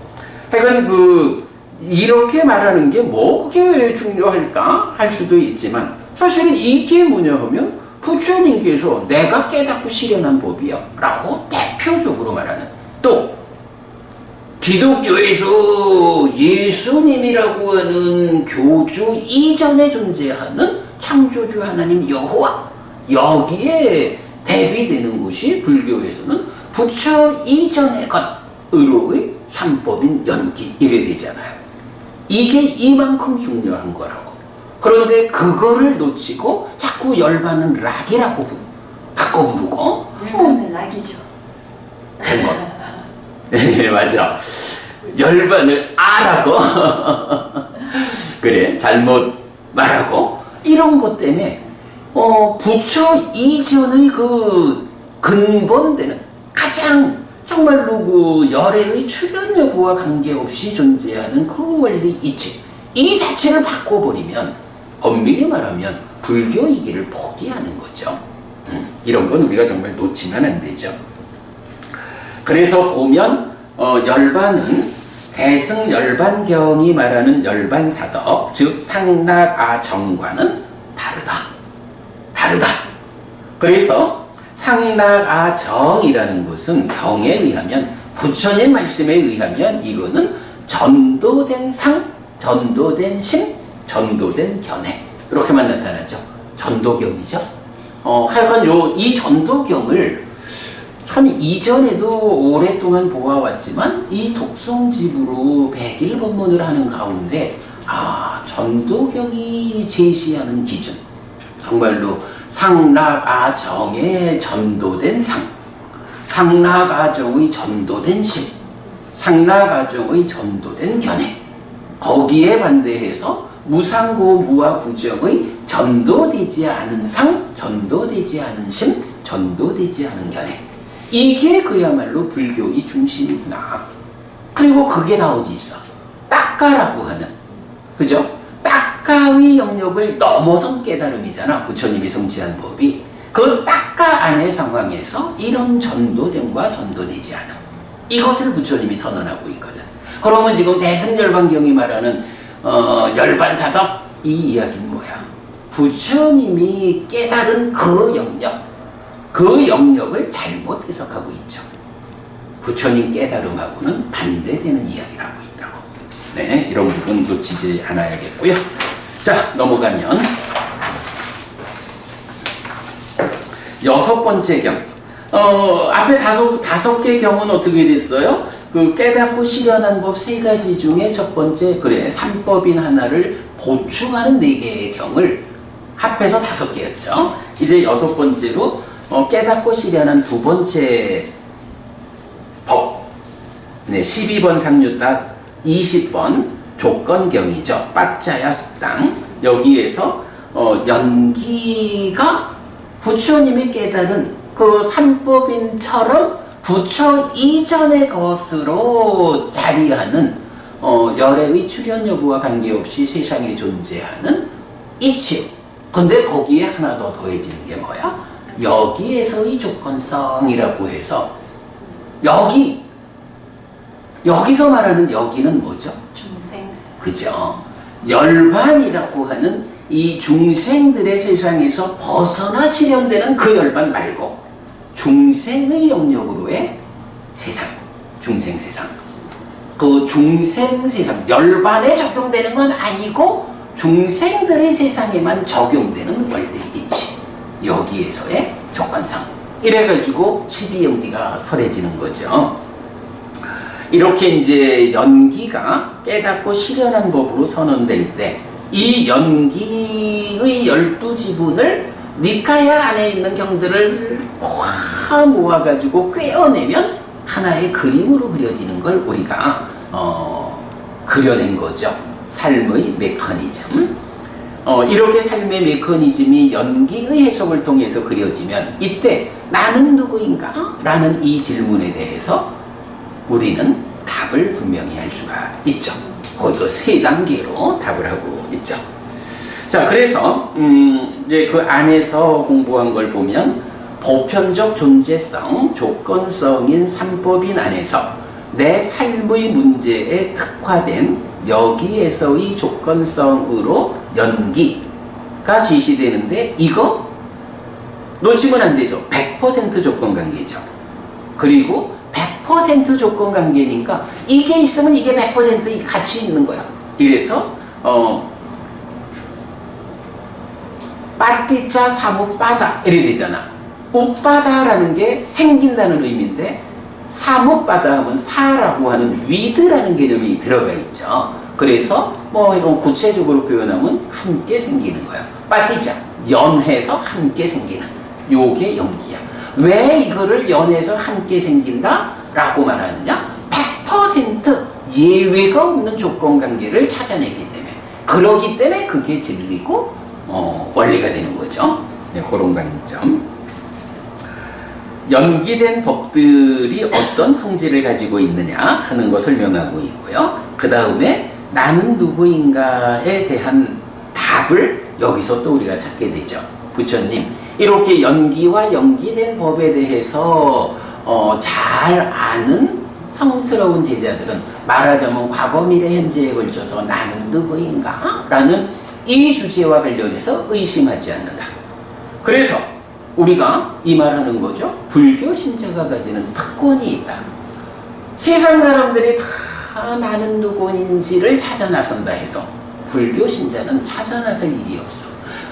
하여간 이렇게 말하는 게 뭐 그게 왜 중요할까 할 수도 있지만 사실은 이게 뭐냐 하면 부처님께서 내가 깨닫고 실현한 법이야 라고 대표적으로 말하는 또 기독교에서 예수님이라고 하는 교주 이전에 존재하는 창조주 하나님 여호와, 여기에 대비되는 것이 불교에서는 부처 이전의 것으로의 삼법인 연기, 이래 되잖아요. 이게 이만큼 중요한 거라고. 그런데 그거를 놓치고 자꾸 열반은 락이라고 바꿔 부르고, 열반은 락이죠. 잘못. 네, 맞아. 열반을 아라고. 그래, 잘못 말하고. 이런 것 때문에, 부처 이전의 그 근본되는 가장 정말로 그 열애의 출현 여부와 관계없이 존재하는 그 원리 이치, 이 자체를 바꿔버리면, 엄밀히 말하면 불교이기를 포기하는 거죠. 이런 건 우리가 정말 놓치면 안 되죠. 그래서 보면 열반은 대승열반경이 말하는 열반사덕, 즉 상락아정과는 다르다. 그래서 상락아정이라는 것은 경에 의하면, 부처님 말씀에 의하면 이거는 전도된 상, 전도된 심, 전도된 견해, 이렇게만 나타나죠. 전도경이죠. 하여간 이 전도경을 참 이전에도 오랫동안 보아왔지만 이 독송집으로 백일법문을 하는 가운데 전도경이 제시하는 기준, 정말로 상락아정의 전도된 상, 상락아정의 전도된 심, 상락아정의 전도된 견해, 거기에 반대해서 무상고 무아부정의 전도되지 않은 상, 전도되지 않은 심, 전도되지 않은 견해, 이게 그야말로 불교의 중심이구나. 그리고 그게 나오지 있어. 딱가라고 하는, 그죠? 딱가의 영역을 넘어선 깨달음이잖아, 부처님이 성취한 법이. 그 딱가 안의 상황에서 이런 전도됨과 전도되지 않음, 이것을 부처님이 선언하고 있거든. 그러면 지금 대승열반경이 말하는 열반사덕, 이 이야기는 뭐야? 부처님이 깨달은 그 영역을 잘못 해석하고 있죠. 부처님 깨달음하고는 반대되는 이야기를 하고 있다고. 네, 이런 부분 놓치지 않아야겠고요. 자, 넘어가면 여섯 번째 경. 앞에 다섯 개 경은 어떻게 됐어요? 그 깨닫고 실현한 법 세 가지 중에 첫 번째, 그래, 삼법인 하나를 보충하는 네 개의 경을 합해서 5개였죠. 이제 여섯 번째로 깨닫고 실현한 두 번째 법, 네, 12번 상류딱 20번 조건경이죠. 빠짜야 숙당. 여기에서 연기가 부처님이 깨달은 그 삼법인처럼 부처 이전의 것으로 자리하는 열애의 출현 여부와 관계없이 세상에 존재하는 이치. 근데 거기에 하나 더 더해지는 게 뭐야? 여기에서의 조건성이라고 해서, 여기서 말하는 여기는 뭐죠? 중생세상. 그죠? 열반이라고 하는 이 중생들의 세상에서 벗어나 실현되는 그 열반 말고 중생의 영역으로의 세상, 중생세상. 그 중생세상, 열반에 적용되는 건 아니고 중생들의 세상에만 적용되는 원리 이치, 여기에서의 조건성. 이래가지고 12연기가 설해지는 거죠. 이렇게 이제 연기가 깨닫고 실현한 법으로 선언될 때, 이 연기의 12지분을 니카야 안에 있는 경들을 모아가지고 꿰어내면 하나의 그림으로 그려지는 걸 우리가 그려낸 거죠. 삶의 메커니즘. 이렇게 삶의 메커니즘이 연기의 해석을 통해서 그려지면, 이때 나는 누구인가? 라는 이 질문에 대해서 우리는 답을 분명히 할 수가 있죠. 그것도 3단계로 답을 하고 있죠. 자, 그래서 이제 그 안에서 공부한 걸 보면, 보편적 존재성, 조건성인 삼법인 안에서 내 삶의 문제에 특화된 여기에서의 조건성으로 연기가 지시되는데, 이거 놓치면 안 되죠. 100% 조건관계죠. 그리고 100% 조건 관계니까 이게 있으면 이게 100% 같이 있는 거야. 이래서 빠띠자 사무 빠다 이래 되잖아. 우빠다라는 게 생긴다는 의미인데 사무 빠다 하면 사라고 하는 위드라는 개념이 들어가 있죠. 그래서 뭐 이건 구체적으로 표현하면 함께 생기는 거야. 빠띠자 연해서 함께 생기는 요게 연기야. 왜 이거를 연해서 함께 생긴다? 라고 말하느냐? 100% 예외가 없는 조건 관계를 찾아냈기 때문에 그러기 때문에 그게 진리고 원리가 되는 거죠. 네, 그런 관점. 연기된 법들이 어떤 성질을 가지고 있느냐 하는 거 설명하고 있고요. 그 다음에 나는 누구인가에 대한 답을 여기서 또 우리가 찾게 되죠. 부처님, 이렇게 연기와 연기된 법에 대해서 잘 아는 성스러운 제자들은 말하자면 과거, 미래, 현재에 걸쳐서 나는 누구인가? 라는 이 주제와 관련해서 의심하지 않는다. 그래서 우리가 이 말하는 거죠. 불교 신자가 가지는 특권이 있다. 세상 사람들이 다 나는 누구인지를 찾아 나선다 해도 불교 신자는 찾아 나설 일이 없어.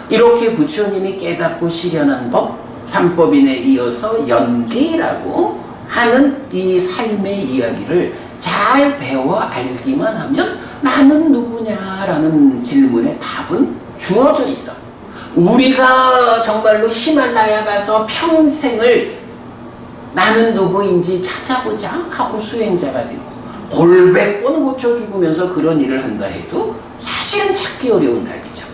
이렇게 부처님이 깨닫고 실현한 법, 삼법인에 이어서 연기라고 하는 이 삶의 이야기를 잘 배워 알기만 하면 나는 누구냐라는 질문의 답은 주어져 있어. 우리가 정말로 히말라야 가서 평생을 나는 누구인지 찾아보자 하고 수행자가 되고 골백 번 고쳐 죽으면서 그런 일을 한다 해도 사실은 찾기 어려운 답이죠.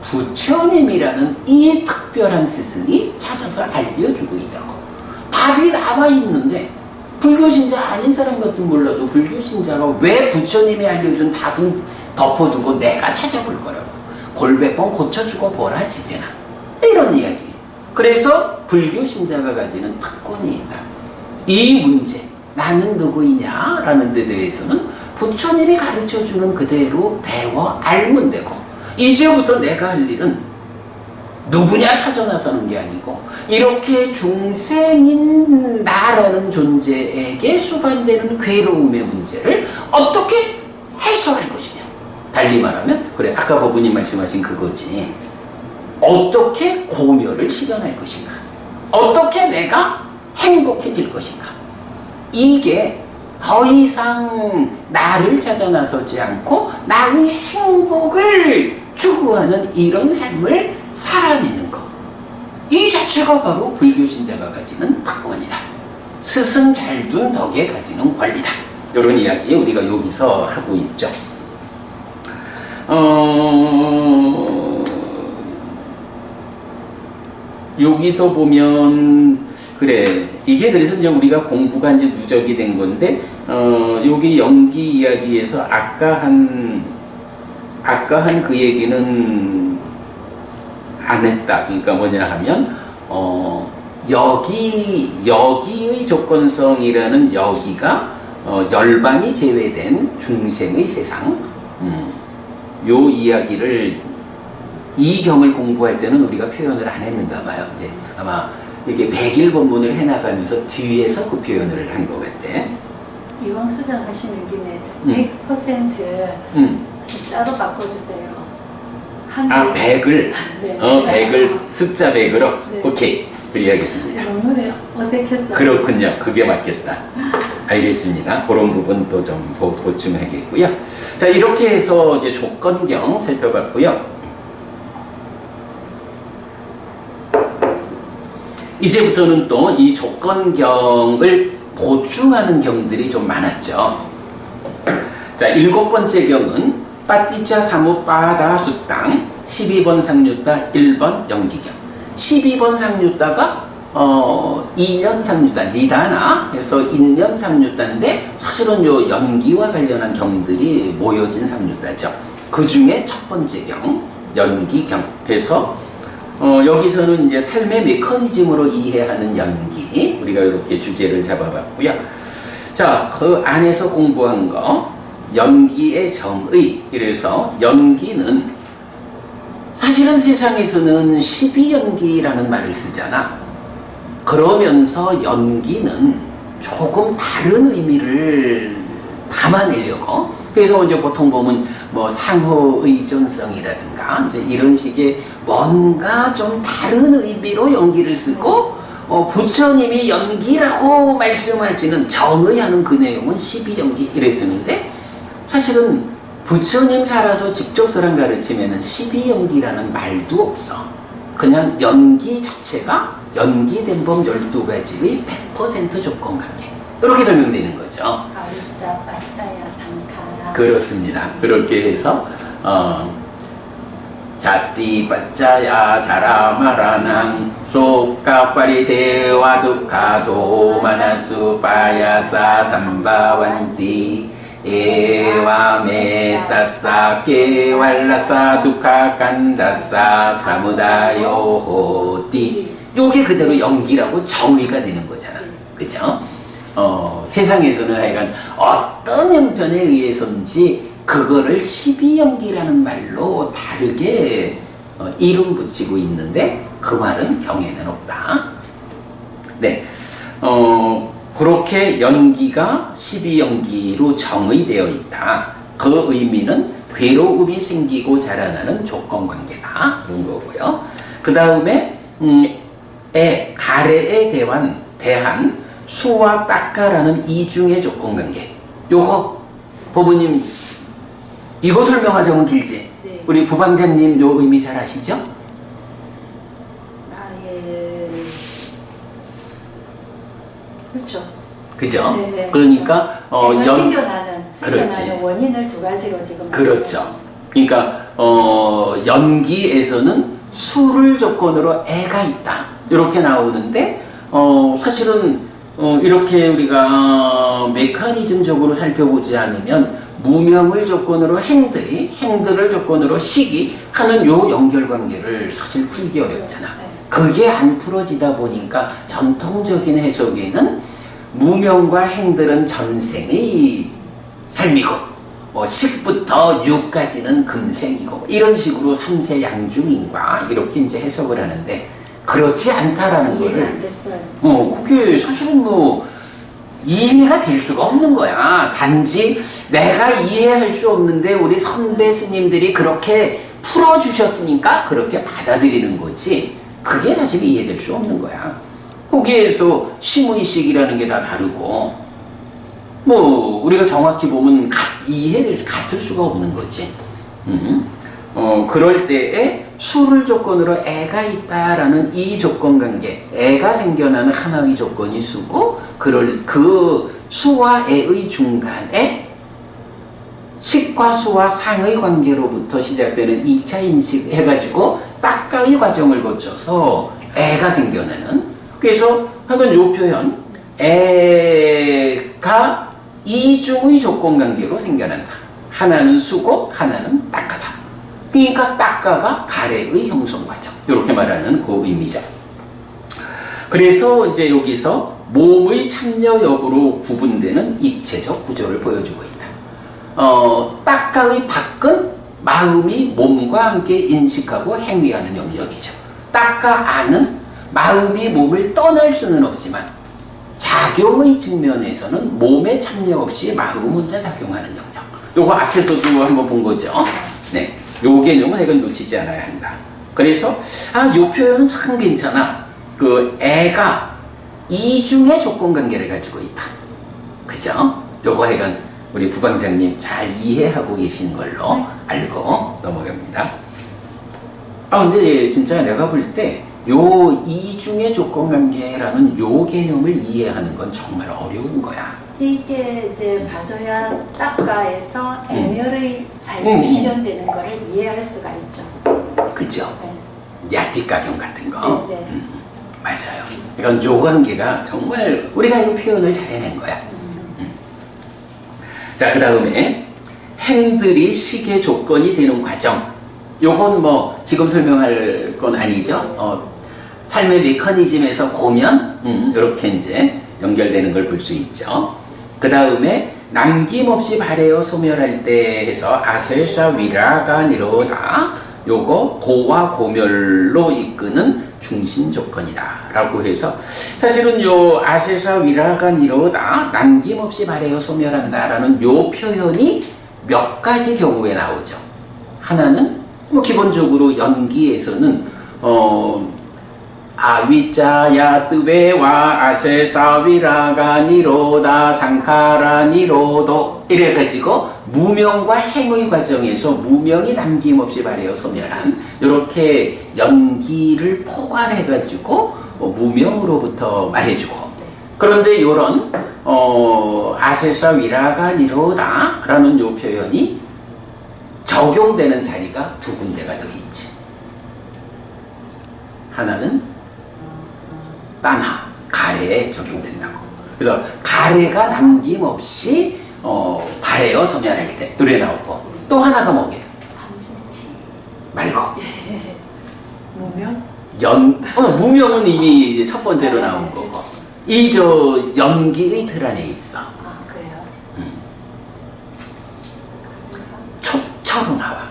부처님이라는 이 특별한 스승이 찾아서 알려주고 있다고. 답이 나와 있는데 불교신자 아닌 사람 같은 몰라도 불교신자가 왜 부처님이 알려준 답은 덮어두고 내가 찾아볼 거라고. 골백 번 고쳐주고 뭐라지 되나. 이런 이야기. 그래서 불교신자가 가지는 특권이 있다. 이 문제, 나는 누구이냐 라는 데 대해서는 부처님이 가르쳐주는 그대로 배워 알면 되고 이제부터 내가 할 일은 누구냐 찾아 나서는 게 아니고 이렇게 중생인 나라는 존재에게 수반되는 괴로움의 문제를 어떻게 해소할 것이냐. 달리 말하면 그래 아까 법부님 말씀하신 그거지. 어떻게 고멸을 실현할 것인가. 어떻게 내가 행복해질 것인가. 이게 더 이상 나를 찾아 나서지 않고 나의 행복을 추구하는 이런 삶을 살아내는 것. 이 자체가 바로 불교신자가 가지는 특권이다. 스승 잘 둔 덕에 가지는 권리다. 이런 이야기 우리가 여기서 하고 있죠. 여기서 보면 그래 이게 그래서 이제 우리가 공부가 이제 누적이 된 건데 여기 연기 이야기에서 아까 한 그 얘기는 안 했다. 그러니까 뭐냐 하면 여기의 조건성이라는 여기가 열반이 제외된 중생의 세상 요 이야기를 이 경을 공부할 때는 우리가 표현을 안 했는가 봐요. 이제 아마 이렇게 100일 본문을 해나가면서 뒤에서 그 표현을 한 것 같아. 이왕 수정하시는 김에 100% 숫자로 바꿔주세요. 아, 100을? 네. 100을 숫자 100으로? 네. 오케이. 그래야겠습니다. 너무 어색했어요. 그렇군요. 그게 맞겠다. 알겠습니다. 그런 부분도 좀 보충하겠고요. 자, 이렇게 해서 이제 조건경 살펴봤고요. 이제부터는 또 이 조건경을 보충하는 경들이 좀 많았죠. 자, 7번째 경은 빠띠자 사무 빠다 수땅 12번 상류따 1번 연기경. 12번 상류따가 2년 상류따 니다나 해서 1년 상류따인데 사실은 요 연기와 관련한 경들이 모여진 상류따죠. 그 중에 첫 번째 경 연기경 해서 여기서는 이제 삶의 메커니즘으로 이해하는 연기 우리가 이렇게 주제를 잡아봤고요. 자, 그 안에서 공부한 거 연기의 정의. 이래서 연기는 사실은 세상에서는 12연기라는 말을 쓰잖아. 그러면서 연기는 조금 다른 의미를 담아내려고. 그래서 이제 보통 보면 뭐 상호 의존성이라든가 이제 이런 식의 뭔가 좀 다른 의미로 연기를 쓰고 부처님이 연기라고 말씀하시는 정의하는 그 내용은 12연기 이래 쓰는데 사실은 부처님 살아서 직접 서랑 가르치면은 12연기라는 말도 없어. 그냥 연기 자체가 연기된 법 12가지의 100% 조건관계 이렇게 설명되는 거죠. 아리자 빠짜야 상카라. 그렇습니다. 그렇게 해서 자띠 빠짜야 자라마라낭 소카파리 대와 두카도 마나수 빠야사 삼바완띠 에와 메타사 케왈라사 두카 간다사 사무다요호띠. 요게 그대로 연기라고 정의가 되는 거잖아. 그죠? 세상에서는 하여간 어떤 형편에 의해서인지 그거를 12연기라는 말로 다르게 이름 붙이고 있는데 그 말은 경에는 없다. 네. 그렇게 연기가 12연기로 정의되어 있다. 그 의미는 괴로움이 생기고 자라나는 조건관계다. 이런 거고요. 그 다음에 가래에 대한 수와 딱가라는 이중의 조건관계. 요거 부모님 이거 설명하자면 길지? 네. 우리 부방장님 요 의미 잘 아시죠? 나의 그렇죠. 그죠? 네, 그러니까 생겨나는 그렇지. 원인을 두 가지로 지금 그렇죠. 그러니까 연기에서는 수를 조건으로 애가 있다 이렇게 나오는데 사실은 이렇게 우리가 메커니즘적으로 살펴보지 않으면 무명을 조건으로 행들을 조건으로 시기 하는 요 연결관계를 사실 풀기 어렵잖아. 그게 안 풀어지다 보니까 전통적인 해석에는 무명과 행들은 전생의 삶이고 식부터 육까지는 금생이고 이런 식으로 삼세 양중인과 이렇게 이제 해석을 하는데 그렇지 않다라는 거를 그게 사실은 뭐 이해가 될 수가 없는 거야. 단지 내가 이해할 수 없는데 우리 선배 스님들이 그렇게 풀어주셨으니까 그렇게 받아들이는 거지 그게 사실 이해될 수 없는 거야. 거기에서 심의식이라는 게 다 다르고 뭐 우리가 정확히 보면 같을 수가 없는 거지. 그럴 때에 수를 조건으로 애가 있다라는 이 조건관계, 애가 생겨나는 하나의 조건이 수고, 그 수와 애의 중간에 식과 수와 상의 관계로부터 시작되는 2차 인식 해가지고 딱가의 과정을 거쳐서 애가 생겨나는. 그래서 하여간 요 표현, 애가 이중의 조건관계로 생겨난다. 하나는 수고, 하나는 딱가다. 그러니까 딱가가 가래의 형성 과정. 이렇게 말하는 그 의미죠. 그래서 이제 여기서 몸의 참여 여부로 구분되는 입체적 구조를 보여주고 있다. 딱가의 밖은 마음이 몸과 함께 인식하고 행위하는 영역이죠. 딱가 안은 마음이 몸을 떠날 수는 없지만 작용의 측면에서는 몸에 참여 없이 마음 혼자 작용하는 영역. 요거 앞에서도 한번 본 거죠. 네. 요 개념은 이건 놓치지 않아야 한다. 그래서 요 표현은 참 괜찮아. 그 애가 이중의 조건관계를 가지고 있다. 그죠? 요거 이건 우리 부방장님 잘 이해하고 계신 걸로 알고 넘어갑니다. 근데 진짜 내가 볼 때 요 이중의 조건관계라는 요 개념을 이해하는 건 정말 어려운 거야. 이게 이제 봐줘야 딱가에서 애멸의 삶이 실현되는 것을 이해할 수가 있죠. 그죠? 네. 야띠가경 같은 거. 네. 맞아요. 이건 요 관계가 정말 우리가 이 표현을 잘 해낸 거야. 자, 그 다음에 행들이 식의 조건이 되는 과정. 요건 뭐 지금 설명할 건 아니죠. 삶의 메커니즘에서 보면 이렇게 이제 연결되는 걸 볼 수 있죠. 그 다음에 남김없이 발해어 소멸할 때 해서 아셀사 위라가 니로다. 요거 고와 고멸로 이끄는 중심 조건이다 라고 해서 사실은 요 아세사 위라가 니로다 남김없이 발해요 소멸한다 라는 요 표현이 몇 가지 경우에 나오죠. 하나는 뭐 기본적으로 연기에서는 아위자야 뜨베와 아세사 위라가 니로다 상카라 니로도 이래가지고 무명과 행의 과정에서 무명이 남김없이 발해요 소멸한 이렇게 연기를 포괄해가지고 무명으로부터 말해주고 그런데 요런 아세사 위라가 니로다 라는 요 표현이 적용되는 자리가 두 군데가 더 있지. 하나는 따나 가래에 적용된다고. 그래서 가래가 남김없이 발해요 소멸할 때 이래 나오고 또 하나가 뭐게? 탐진치 말고 무명? 무명은 이미 첫 번째로 나온 거고 이 저 연기의 틀 안에 있어. 아 그래요? 촉처로 나와.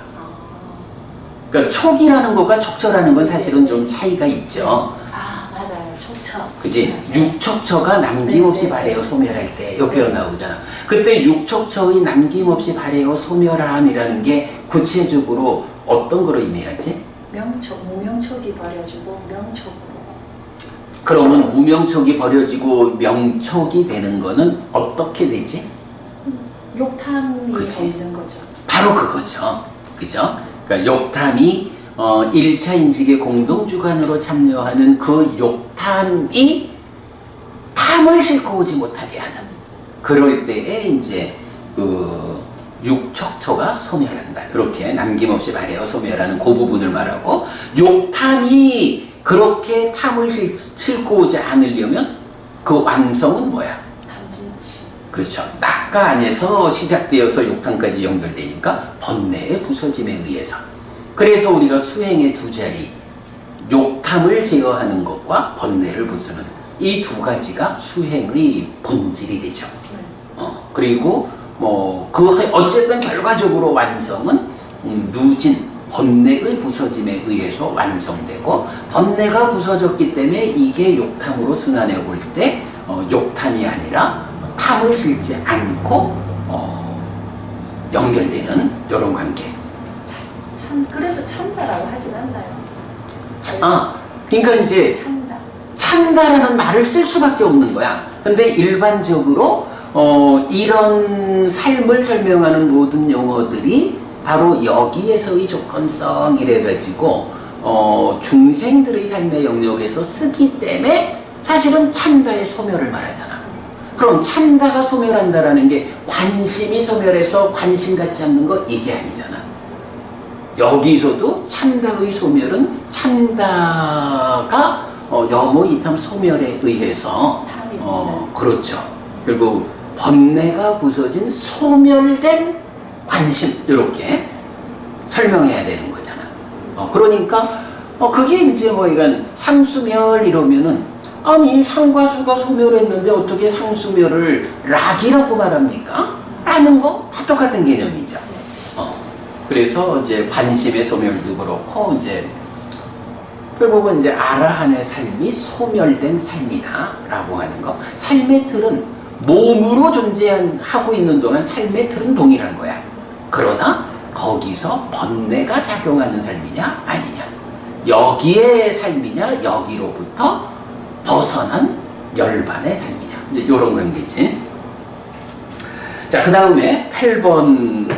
그러니까 촉이라는 것과 촉처라는 건 사실은 좀 차이가 있죠. 아 맞아요. 촉처. 그지? 육촉처가 남김없이 발해요 소멸할 때 이 표현 나오잖아. 그때 육촉처의 남김없이 발해요 소멸함이라는 게 구체적으로 어떤 거로 의미하지? 명촉, 무명촉이 버려지고 명촉으로. 그러면 무명촉이 버려지고 명촉이 되는 거는 어떻게 되지? 욕탐이 그치. 걸리는 거죠. 바로 그거죠. 그죠? 그러니까 욕탐이 1차 인식의 공동주관으로 참여하는 그 욕탐이 탐을 싣고 오지 못하게 하는 그럴 때에 이제 그 육척처가 소멸한다. 그렇게 남김없이 발해요 소멸하는 그 부분을 말하고 욕탐이 그렇게 탐을 싣고 오지 않으려면 그 완성은 뭐야? 탐진치. 그렇죠. 낙가 안에서 시작되어서 욕탐까지 연결되니까 번뇌의 부서짐에 의해서. 그래서 우리가 수행의 두 자리, 욕탐을 제어하는 것과 번뇌를 부수는 이 두 가지가 수행의 본질이 되죠. 그리고 어쨌든 결과적으로 완성은 누진, 번뇌의 부서짐에 의해서 완성되고 번뇌가 부서졌기 때문에 이게 욕탐으로 순환해 올 때 욕탐이 아니라 탐을 실지 않고 연결되는 이런 관계. 그래도 찬다라고 하진 않나요? 그러니까 이제 찬다. 찬다라는 말을 쓸 수밖에 없는 거야. 근데 일반적으로 이런 삶을 설명하는 모든 용어들이 바로 여기에서의 조건성 이래가지고 중생들의 삶의 영역에서 쓰기 때문에 사실은 찬다의 소멸을 말하잖아. 그럼 찬다가 소멸한다라는 게 관심이 소멸해서 관심 갖지 않는 거 이게 아니잖아. 여기서도 찬다의 소멸은 찬다가 염오이탐 소멸에 의해서 그렇죠. 결국 번뇌가 부서진 소멸된 관심 이렇게 설명해야 되는 거잖아. 그러니까 그게 이제 이건 상수멸 이러면은 아니 상과수가 소멸했는데 어떻게 상수멸을 락이라고 말합니까? 라는 거 다 똑같은 개념이죠. 그래서 이제 관심의 소멸도 그렇고 이제 결국은 이제 아라한의 삶이 소멸된 삶이다라고 하는 거. 삶의 틀은 몸으로 존재하고 있는 동안 삶의 틀은 동일한 거야. 그러나 거기서 번뇌가 작용하는 삶이냐 아니냐, 여기의 삶이냐 여기로부터 벗어난 열반의 삶이냐, 이제 이런 관계지. 자, 그 다음에 8번은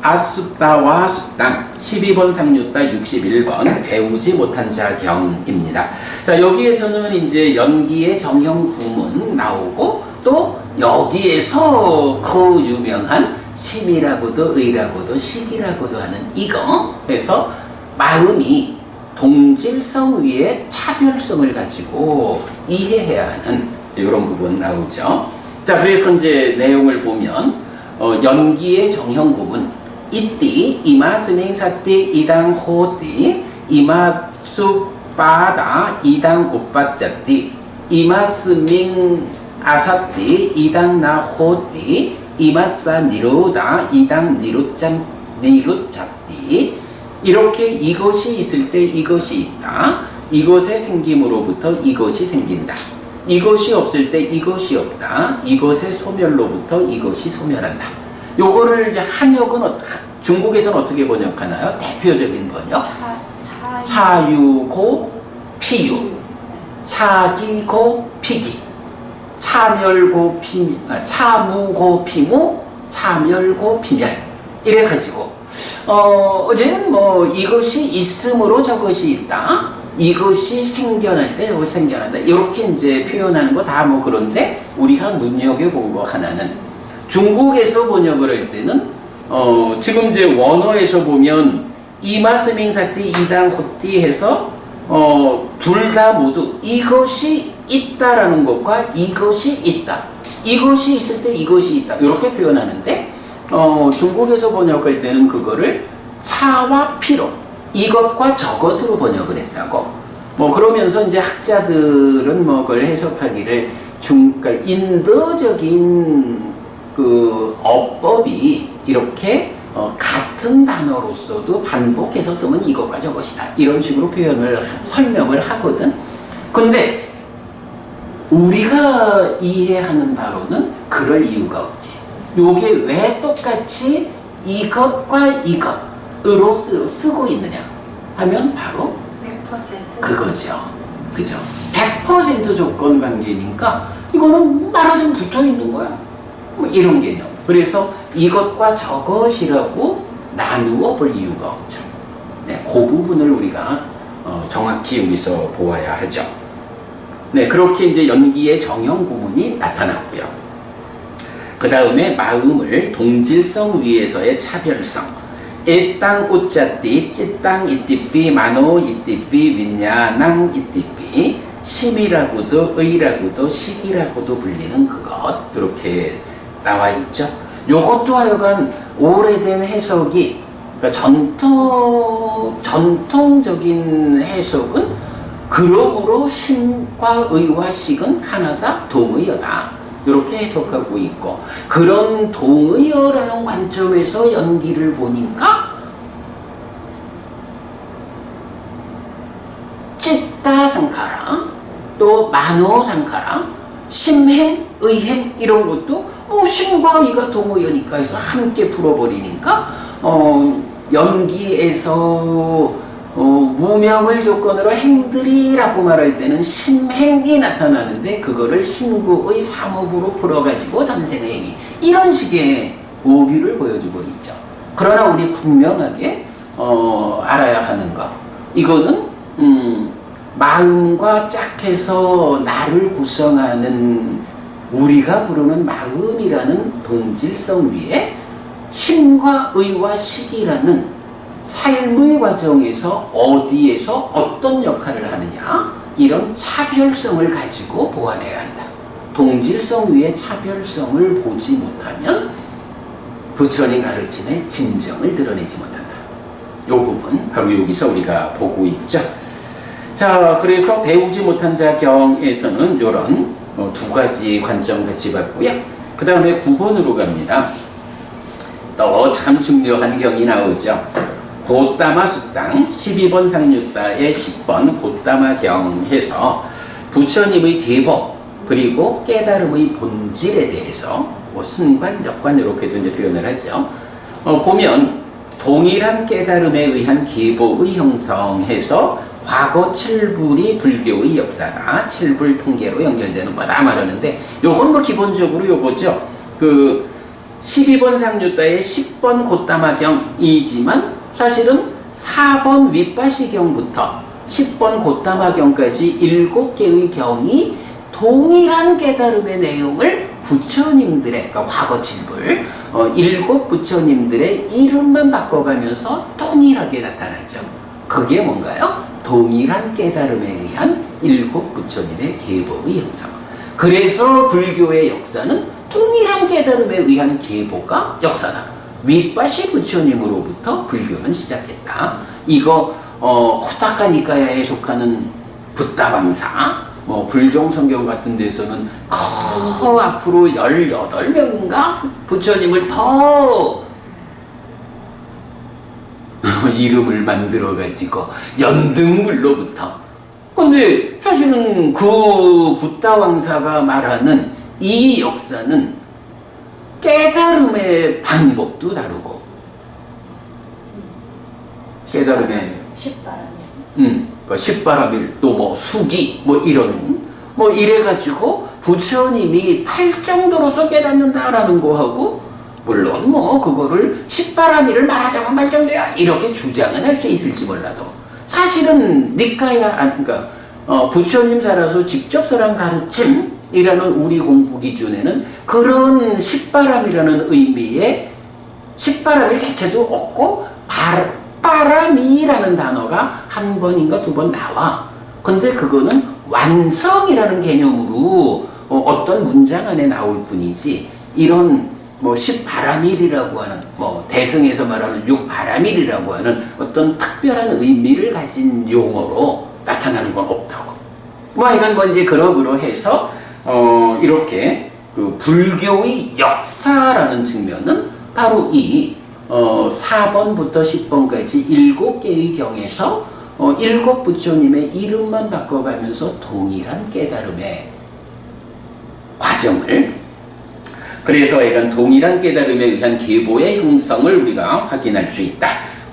아숙다와 숙당 12번 상류다 61번 배우지 못한 자 경입니다. 자, 여기에서는 이제 연기의 정형 구문 나오고 또 여기에서 그 유명한 심이라고도 의라고도 식이라고도 하는 이거 해서 마음이 동질성 위에 차별성을 가지고 이해해야 하는 이런 부분 나오죠. 자, 그래서 이제 내용을 보면 연기의 정형 구분 이띠 이마스밍 사띠 이당 호띠 이마수 빠다 이당 우빠짜띠 이마스밍 아사띠 이당 나호띠 이마사 니루다 이당 니루짜띠 이렇게 이것이 있을 때 이것이 있다. 이것의 생김으로부터 이것이 생긴다. 이것이 없을 때 이것이 없다. 이것의 소멸로부터 이것이 소멸한다. 요거를 이제 한역은 중국에서는 어떻게 번역하나요? 대표적인 번역. 차유고 피유. 차기고 피기. 차멸고 피, 차무고 피무. 차멸고 피멸. 이래가지고 어제는 뭐 이것이 있음으로 저것이 있다. 이것이 생겨날 때 저것이 생겨난다. 이렇게 이제 표현하는 거 다 뭐 그런데 우리가 눈여겨본 거 하나는 중국에서 번역을 할 때는 지금 이제 원어에서 보면 이마스밍사띠 이당 호띠 해서 둘 다 모두 이것이 있다라는 것과 이것이 있다. 이것이 있을 때 이것이 있다. 이렇게 표현하는데 중국에서 번역할 때는 그거를 차와 피로 이것과 저것으로 번역을 했다고. 뭐 그러면서 이제 학자들은 뭐 그걸 해석하기를 그러니까 인도적인 그 어법이 이렇게 같은 단어로서도 반복해서 쓰면 이것과 저것이다. 이런 식으로 설명을 하거든. 근데 우리가 이해하는 바로는 그럴 이유가 없지. 요게 왜 똑같이 이것과 이것으로 쓰고 있느냐 하면 바로 100% 그거죠. 그죠? 100% 조건 관계니까 이거는 말하자면 붙어 있는 거야. 뭐 이런 개념. 그래서 이것과 저것이라고 나누어 볼 이유가 없죠. 네, 그 부분을 우리가 정확히 여기서 보아야 하죠. 네, 그렇게 이제 연기의 정형 구문이 나타났고요. 그 다음에 마음을 동질성 위에서의 차별성. 에땅 우짜띠, 찌땅 이띠삐, 마노 이띠삐, 윈야낭 이띠삐, 심이라고도 의라고도 식이라고도 불리는 그것. 이렇게 나와 있죠. 요것도 하여간 오래된 해석이, 그러니까 전통적인 해석은 그러므로 심과 의와 식은 하나다 동의어다. 이렇게 해석하고 있고, 그런 동의어라는 관점에서 연기를 보니까 찌따 상카라, 또 마노 상카라, 심행, 의행 이런 것도 뭐 심과 의가 동의어니까 해서 함께 풀어버리니까 연기에서 무명을 조건으로 행들이라고 말할 때는 심행이 나타나는데 그거를 신구의 사무부로 풀어가지고 전생의 행위 이런 식의 오류를 보여주고 있죠. 그러나 우리 분명하게 알아야 하는 것, 이거는 마음과 짝해서 나를 구성하는 우리가 부르는 마음이라는 동질성 위에 심과 의와 식이라는 삶의 과정에서 어디에서 어떤 역할을 하느냐, 이런 차별성을 가지고 보완해야 한다. 동질성 위에 차별성을 보지 못하면 부처님 가르침의 진정을 드러내지 못한다. 이 부분 바로 여기서 우리가 보고 있죠. 자, 그래서 배우지 못한 자 경에서는 이런 두 가지 관점 같이 봤고요. 그 다음에 9번으로 갑니다. 또 참 중요한 경이 나오죠. 고따마 숙당 12번 상류따의 10번 고따마경 해서 부처님의 계보 그리고 깨달음의 본질에 대해서 뭐 순관, 역관 이렇게도 이제 표현을 하죠. 보면 동일한 깨달음에 의한 계보의 형성해서 과거 7불이 불교의 역사다. 7불 통계로 연결되는 거다 말하는데, 요건 뭐 기본적으로 요거죠. 그 12번 상류따의 10번 고따마경이지만 사실은 4번 윗바시경부터 10번 고따마경까지 7개의 경이 동일한 깨달음의 내용을 부처님들의, 그러니까 과거 7불 7 부처님들의 이름만 바꿔가면서 동일하게 나타나죠. 그게 뭔가요? 동일한 깨달음에 의한 7 부처님의 계보의 형성. 그래서 불교의 역사는 동일한 깨달음에 의한 계보가 역사다. 윗바시 부처님으로부터 불교는 시작했다. 이거 호타카 니카야에 속하는 붓다방사, 뭐 불종성경 같은 데서는 앞으로 18명인가 부처님을 더 이름을 만들어 가지고 연등물로부터. 근데 사실은 그 붓다 왕사가 말하는 이 역사는 깨달음의 방법도 다르고, 깨달음의 십바람이. 그 십바라밀 또 뭐 수기 뭐 이런 뭐 이래가지고 부처님이 팔 정도로서 깨닫는다라는 거하고, 물론 뭐 그거를 십바라밀을 말하자면 말정돼야 이렇게 주장은 할 수 있을지 몰라도 사실은 니까야 그러니까 부처님 살아서 직접 설한 가르침이라는 우리 공부 기준에는 그런 십바람이라는 의미의 십바람일 자체도 없고 바람이라는 단어가 한 번인가 두 번 나와. 근데 그거는 완성이라는 개념으로 어떤 문장 안에 나올 뿐이지, 이런 뭐 십바라밀이라고 하는, 뭐 대승에서 말하는 육바라밀이라고 하는 어떤 특별한 의미를 가진 용어로 나타나는 건 없다고. 뭐 하여간 뭐 이제 그러므로 해서 이렇게 그 불교의 역사라는 측면은 바로 이 4번부터 10번까지 7개의 경에서 7 부처님의 이름만 바꿔가면서 동일한 깨달음의 과정을, 그래서 이런 동일한 깨달음에 의한 계보의 형성을 우리가 확인할 수 있다.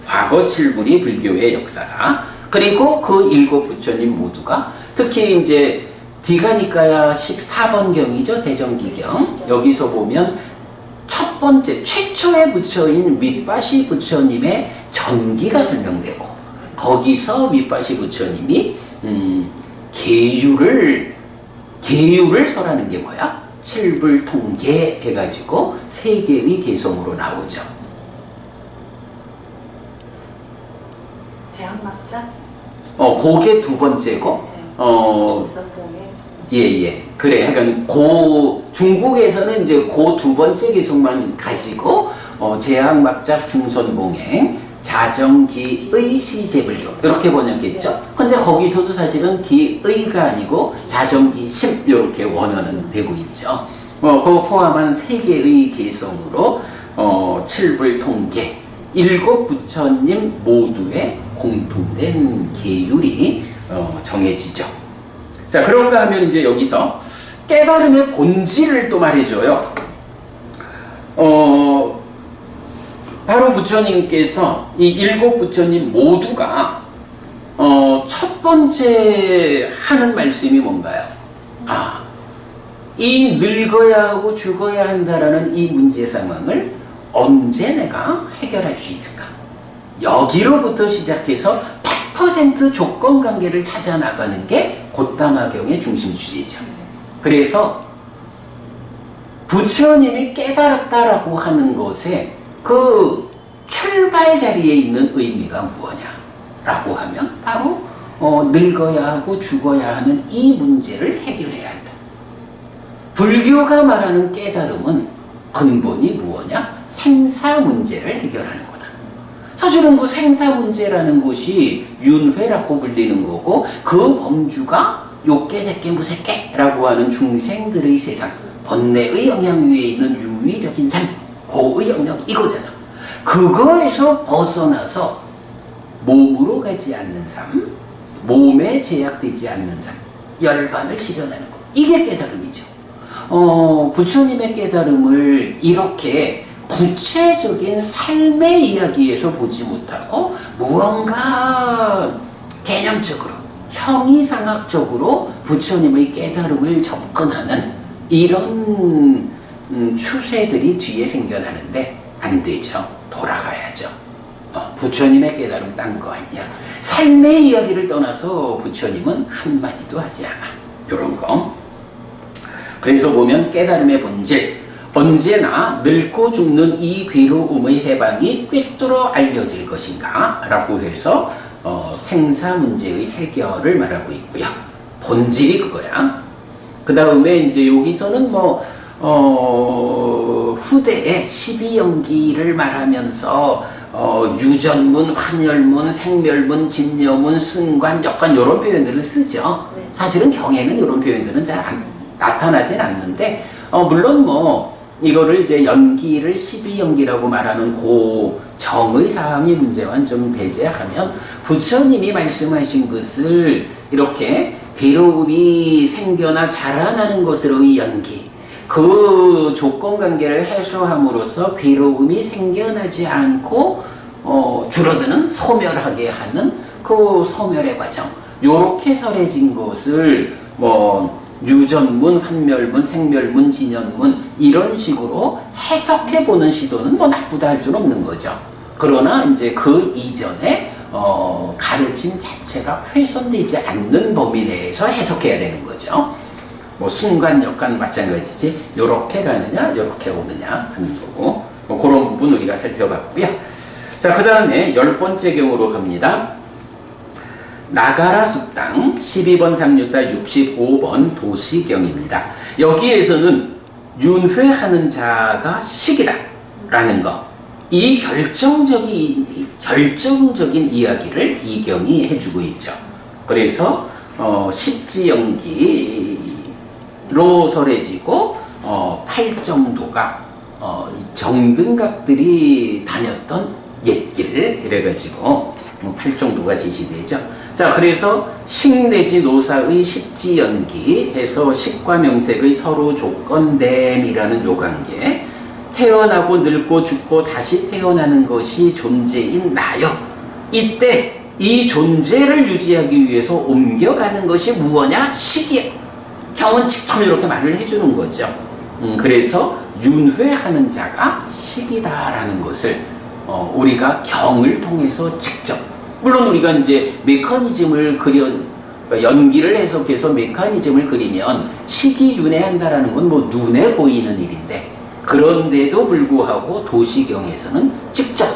과거 7불이 불교의 역사다. 그리고 그 7 부처님 모두가 특히 이제 디가니까야 14번경이죠. 대정기경. 여기서 보면 첫 번째 최초의 부처인 윗바시 부처님의 전기가 설명되고, 거기서 윗바시 부처님이 계율을 설하는 게 뭐야? 칠불통계 해가지고 3개의 개성으로 나오죠. 제한막자? 그게 두 번째고, 예. 그래. 그러니까 중국에서는 이제 두 번째 개성만 가지고, 제학막작 중선봉행, 자정기의 시제불교 이렇게 번역했죠. 근데 거기서도 사실은 기의가 아니고 자정기심 이렇게 원어는 되고 있죠. 그거 포함한 3개의 개성으로 7불통계 7 부처님 모두의 공통된 계율이 정해지죠. 자, 그런가 하면 이제 여기서 깨달음의 본질을 또 말해줘요. 바로 부처님께서 이 7 부처님 모두가 첫 번째 하는 말씀이 뭔가요? 이 늙어야 하고 죽어야 한다라는 이 문제 상황을 언제 내가 해결할 수 있을까? 여기로부터 시작해서 100% 조건 관계를 찾아 나가는 게 고타마경의 중심 주제죠. 그래서 부처님이 깨달았다라고 하는 것에 그 출발 자리에 있는 의미가 무엇냐라고 하면 바로 늙어야 하고 죽어야 하는 이 문제를 해결해야 한다. 불교가 말하는 깨달음은 근본이 무엇냐? 생사 문제를 해결하는 거다. 사실은 그 생사 문제라는 것이 윤회라고 불리는 거고, 그 범주가 욕계, 색계, 무색계라고 하는 중생들의 세상, 번뇌의 영향 위에 있는 유의적인 삶, 고의 영역 이거잖아. 그거에서 벗어나서 몸으로 가지 않는 삶, 몸에 제약되지 않는 삶, 열반을 실현하는 것, 이게 깨달음이죠. 부처님의 깨달음을 이렇게 구체적인 삶의 이야기에서 보지 못하고 무언가 개념적으로 형이상학적으로 부처님의 깨달음을 접근하는 이런 추세들이 뒤에 생겨나는데 안 되죠. 돌아가야죠. 부처님의 깨달음 딴 거 아니야. 삶의 이야기를 떠나서 부처님은 한마디도 하지 않아. 이런 거. 그래서 보면 깨달음의 본질, 언제나 늙고 죽는 이 괴로움의 해방이 꿰뚫어 알려질 것인가 라고 해서 생사 문제의 해결을 말하고 있고요. 본질이 그거야. 그 다음에 이제 여기서는 후대의 12연기를 말하면서 유전문, 환열문, 생멸문, 진여문, 승관, 역관 이런 표현들을 쓰죠. 사실은 경에는 이런 표현들은 잘 나타나진 않는데 물론 이거를 이제 연기를 12연기라고 말하는 그 정의 사항의 문제만 좀 배제하면 부처님이 말씀하신 것을 이렇게 괴로움이 생겨나 자라나는 것으로의 연기, 그 조건관계를 해소함으로써 괴로움이 생겨나지 않고 줄어드는 소멸하게 하는 그 소멸의 과정, 요렇게 설해진 것을 뭐 유전문, 환멸문, 생멸문, 진연문 이런 식으로 해석해보는 시도는 뭐 나쁘다 할 수는 없는 거죠. 그러나 이제 그 이전에 가르침 자체가 훼손되지 않는 범위 내에서 해석해야 되는 거죠. 뭐 순간 역간 마찬가지지 요렇게 가느냐 요렇게 오느냐 하는 거고, 뭐 그런 부분 우리가 살펴봤고요. 자, 그 다음에 10번째 경우로 갑니다. 나가라 숫당 12번 상류따 65번 도시경입니다. 여기에서는 윤회하는 자가 식이다 라는 거, 이 결정적인 이야기를 이 경이 해주고 있죠. 그래서 십지연기로 설해지고 팔정도가 정등각들이 다녔던 옛길 이래가지고 팔정도가 제시되죠. 자, 그래서 식 내지 노사의 십지연기 해서 식과 명색의 서로 조건됨이라는 요 관계, 태어나고 늙고 죽고 다시 태어나는 것이 존재인 나요. 이때 이 존재를 유지하기 위해서 옮겨가는 것이 무엇냐? 식이야. 경은 직접 이렇게 말을 해주는 거죠. 그래서 윤회하는 자가 식이다라는 것을 우리가 경을 통해서 직접, 물론 우리가 이제 메커니즘을 연기를 해석해서 메커니즘을 그리면 식이 윤회한다라는 건 뭐 눈에 보이는 일인데, 그런데도 불구하고 도시경에서는 직접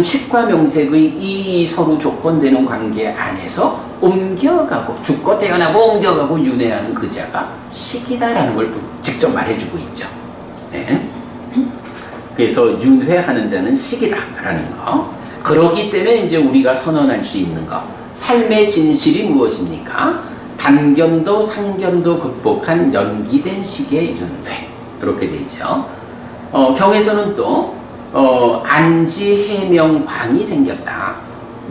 식과 명색의 이 서로 조건되는 관계 안에서 옮겨가고 죽고 태어나고 옮겨가고 윤회하는 그 자가 식이다라는 걸 직접 말해주고 있죠. 네. 그래서 윤회하는 자는 식이다라는 거. 그렇기 때문에 이제 우리가 선언할 수 있는 거, 삶의 진실이 무엇입니까? 단견도 상견도 극복한 연기된 식의 윤회, 이렇게 되죠. 경에서는 또 안지 해명광이 생겼다,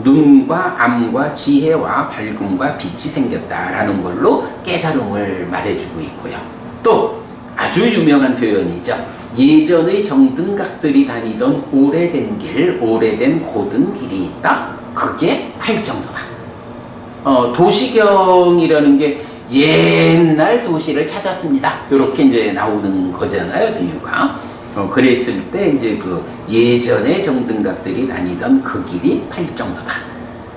눈과 암과 지혜와 밝음과 빛이 생겼다라는 걸로 깨달음을 말해주고 있고요. 또 아주 유명한 표현이죠. 예전의 정등각들이 다니던 오래된 길, 오래된 고든 길이 있다. 그게 팔정도다. 도시경이라는 게 옛날 도시를 찾았습니다. 이렇게 이제 나오는 거잖아요, 비유가. 그랬을 때 이제 그 예전의 정등각들이 다니던 그 길이 팔정도다.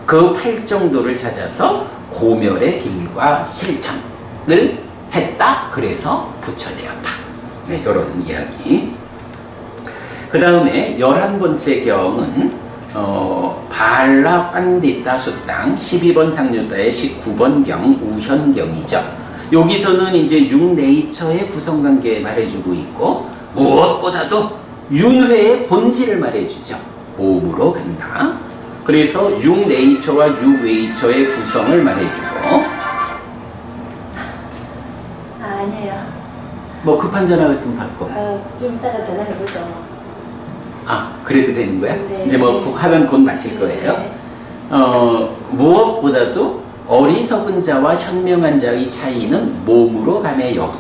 그 팔정도를 찾아서 고멸의 길과 실천을 했다. 그래서 부처되었다. 네, 이런 이야기. 그 다음에 11번째 경은 발라 깐디따 수땅 12번 상류따의 19번 경 우현경이죠. 여기서는 이제 육네이처의 구성관계 말해주고 있고, 무엇보다도 윤회의 본질을 말해주죠. 몸으로 간다. 그래서 육네이처와 육웨이처의 구성을 말해주고, 아니에요. 뭐 급한 전화 같은 받고. 좀 이따가 전화해보죠. 그래도 되는 거야? 네. 이제 뭐 하면 곧 마칠 거예요. 네. 무엇보다도 어리석은 자와 현명한 자의 차이는 몸으로 감의 여부.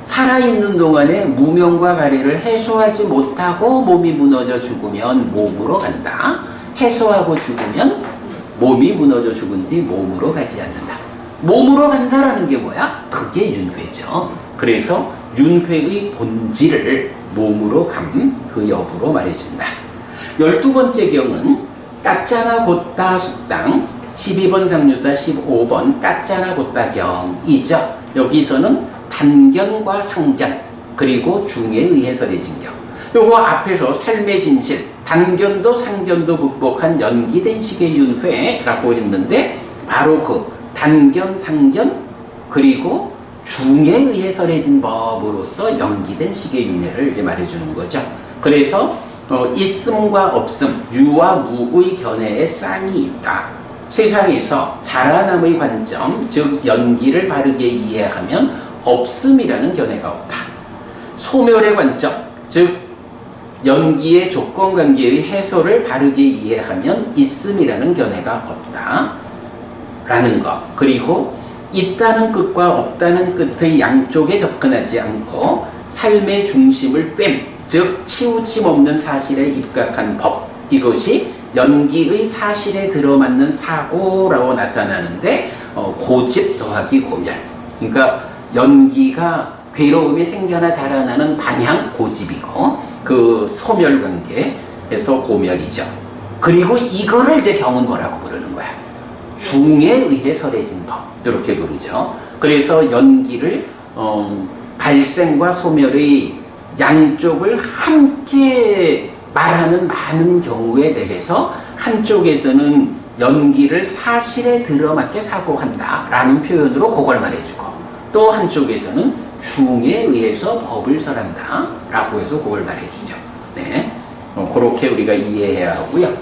살아있는 동안에 무명과 가래를 해소하지 못하고 몸이 무너져 죽으면 몸으로 간다. 해소하고 죽으면 몸이 무너져 죽은 뒤 몸으로 가지 않는다. 몸으로 간다라는 게 뭐야? 그게 윤회죠. 그래서 윤회의 본질을 몸으로 감, 그 여부로 말해준다. 12번째 경은 까짜나 곧다 숙당 12번 상류따 15번 까짜나 곧다 경이죠. 여기서는 단견과 상견 그리고 중에 의해 설해진 경. 요거 앞에서 삶의 진실, 단견도 상견도 극복한 연기된 식의 윤회라고 했는데, 바로 그 단견, 상견 그리고 중에 의해 설해진 법으로서 연기된 식의 윤회를 이제 말해주는 거죠. 그래서 있음과 없음, 유와 무의 견해에 쌍이 있다. 세상에서 자라남의 관점, 즉 연기를 바르게 이해하면 없음이라는 견해가 없다. 소멸의 관점, 즉 연기의 조건관계의 해소를 바르게 이해하면 있음이라는 견해가 없다 라는 것, 그리고 있다는 끝과 없다는 끝의 양쪽에 접근하지 않고 삶의 중심을 꿰, 즉 치우침 없는 사실에 입각한 법, 이것이 연기의 사실에 들어맞는 사고라고 나타나는데 고집 더하기 고멸, 그러니까 연기가 괴로움이 생겨나 자라나는 방향 고집이고 그 소멸관계에서 고멸이죠. 그리고 이거를 이제 경은 뭐라고 부르는 거야? 중에 의해 설해진 법, 이렇게 부르죠. 그래서 연기를 발생과 소멸의 양쪽을 함께 말하는 많은 경우에 대해서 한쪽에서는 연기를 사실에 들어맞게 사고한다라는 표현으로 그걸 말해주고, 또 한쪽에서는 중에 의해서 법을 설한다라고 해서 그걸 말해주죠. 네, 그렇게 우리가 이해해야 하고요.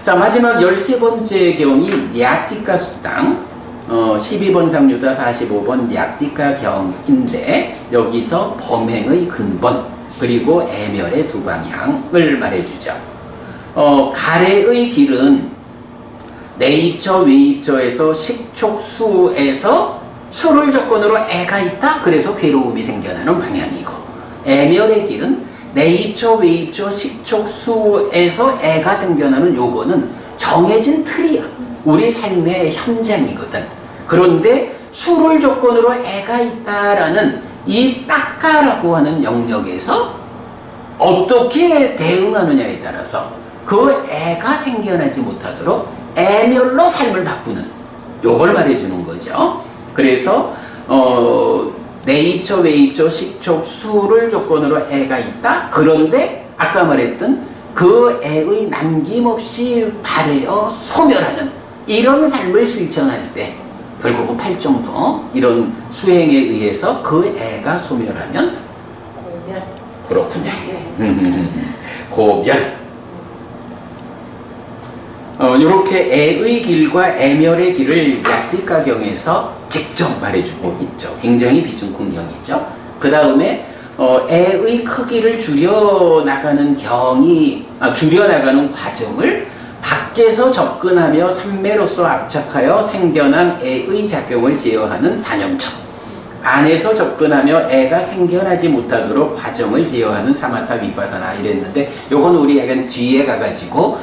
자, 마지막 13번째 경이 냐티카 수당, 12번 상류다 45번 냐티카 경인데, 여기서 범행의 근본 그리고 애멸의 두 방향을 말해주죠. 가래의 길은 내입처 외입처에서 식촉수에서 수를 조건으로 애가 있다, 그래서 괴로움이 생겨나는 방향이고, 애멸의 길은 내입처 외입처 식촉수에서 애가 생겨나는 요거는 정해진 틀이야. 우리 삶의 현장이거든. 그런데 수를 조건으로 애가 있다라는 이 딱가라고 하는 영역에서 어떻게 대응하느냐에 따라서 그 애가 생겨나지 못하도록 애멸로 삶을 바꾸는, 요걸 말해주는 거죠. 그래서 내입처 외입처 식촉 수를 조건으로 애가 있다, 그런데 아까 말했던 그 애의 남김없이 발해어 소멸하는 이런 삶을 실천할 때 결국은 팔정도 이런 수행에 의해서 그 애가 소멸하면 고멸. 그렇군요. 네. 고멸. 이렇게 애의 길과 애멸의 길을 야티가경에서 직접 말해주고 있죠. 굉장히 비중 큰 경이죠. 그 다음에 애의 크기를 줄여나가는 줄여나가는 과정을 밖에서 접근하며 삼매로서 압착하여 생겨난 애의 작용을 제어하는 사념처, 안에서 접근하며 애가 생겨나지 못하도록 과정을 제어하는 사마타 위파사나 이랬는데, 요건 우리 약간 뒤에 가가지고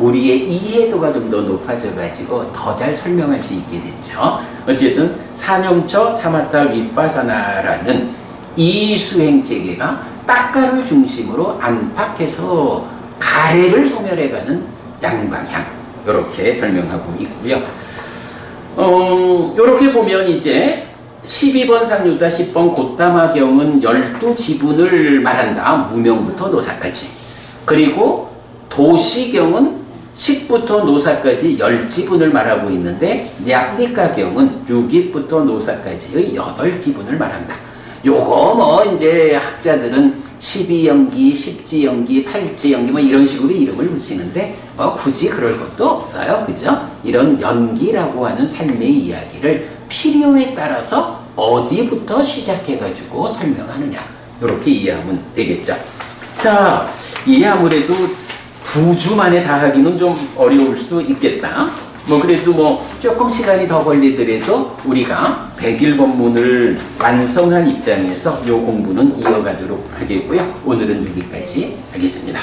우리의 이해도가 좀 더 높아져가지고 더 잘 설명할 수 있게 됐죠. 어쨌든 사념처 사마타 위파사나라는 이 수행 체계가 딱가를 중심으로 안팎에서 가래를 소멸해가는 양방향, 이렇게 설명하고 있고요. 이렇게 보면 이제 12번 상류다 10번 고타마경은 12지분을 말한다. 무명부터 노사까지. 그리고 도시경은 10부터 노사까지 10지분을 말하고 있는데, 냐티카경은 6입부터 노사까지의 8지분을 말한다. 요거 뭐 이제 학자들은 12연기, 10지연기, 8지연기 뭐 이런 식으로 이름을 붙이는데 뭐 굳이 그럴 것도 없어요. 그죠? 이런 연기라고 하는 삶의 이야기를 필요에 따라서 어디부터 시작해가지고 설명하느냐, 이렇게 이해하면 되겠죠. 자, 이게 아무래도 2주 만에 다 하기는 좀 어려울 수 있겠다. 뭐 그래도 뭐 조금 시간이 더 걸리더라도 우리가 100일 법문을 완성한 입장에서 요 공부는 이어가도록 하겠고요. 오늘은 여기까지 하겠습니다.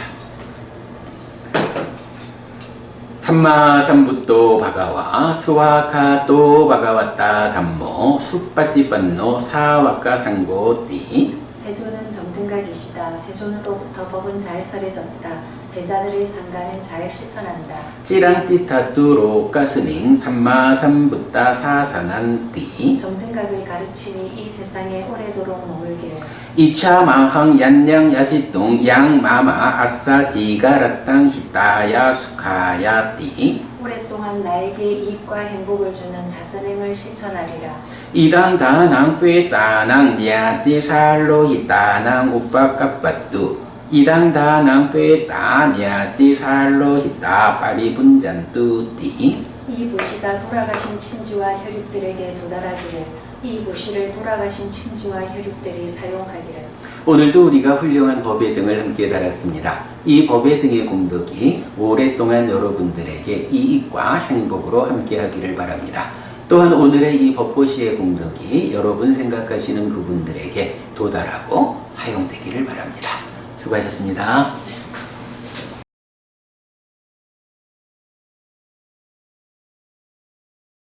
삼마삼부토 바가와 스와카토 바가와타 담모 수파티판노 사와카 상고띠. 세존은 정등각이시다. 세존으로부터 법은 잘 설해졌다. 제자들의 상가는 잘 실천한다. 찌랑띠타뚜로 가스밍 삼마삼부타 사산한띠. 정등각의 가르침이 이 세상에 오래도록 머물기를. 이차 마항 얀냥 야지동 양마마 아싸 디가라땅 히타야 수카야띠. 오랫동안 나에게 이익과 행복을 주는 자선행을 실천하리라. 이당 다낭 페다낭 냐티살로 히타낭 우파카빠뚜. 이당 다낭 페다 냐티살로 히타 파리분잔뚜띠. 이 무시가 돌아가신 친지와 혈육들에게 도달하기를. 이 무시를 돌아가신 친지와 혈육들이 사용하기를. 오늘도 우리가 훌륭한 법의 등을 함께 달았습니다. 이 법의 등의 공덕이 오랫동안 여러분들에게 이익과 행복으로 함께 하기를 바랍니다. 또한 오늘의 이 법보시의 공덕이 여러분 생각하시는 그분들에게 도달하고 사용되기를 바랍니다. 수고하셨습니다.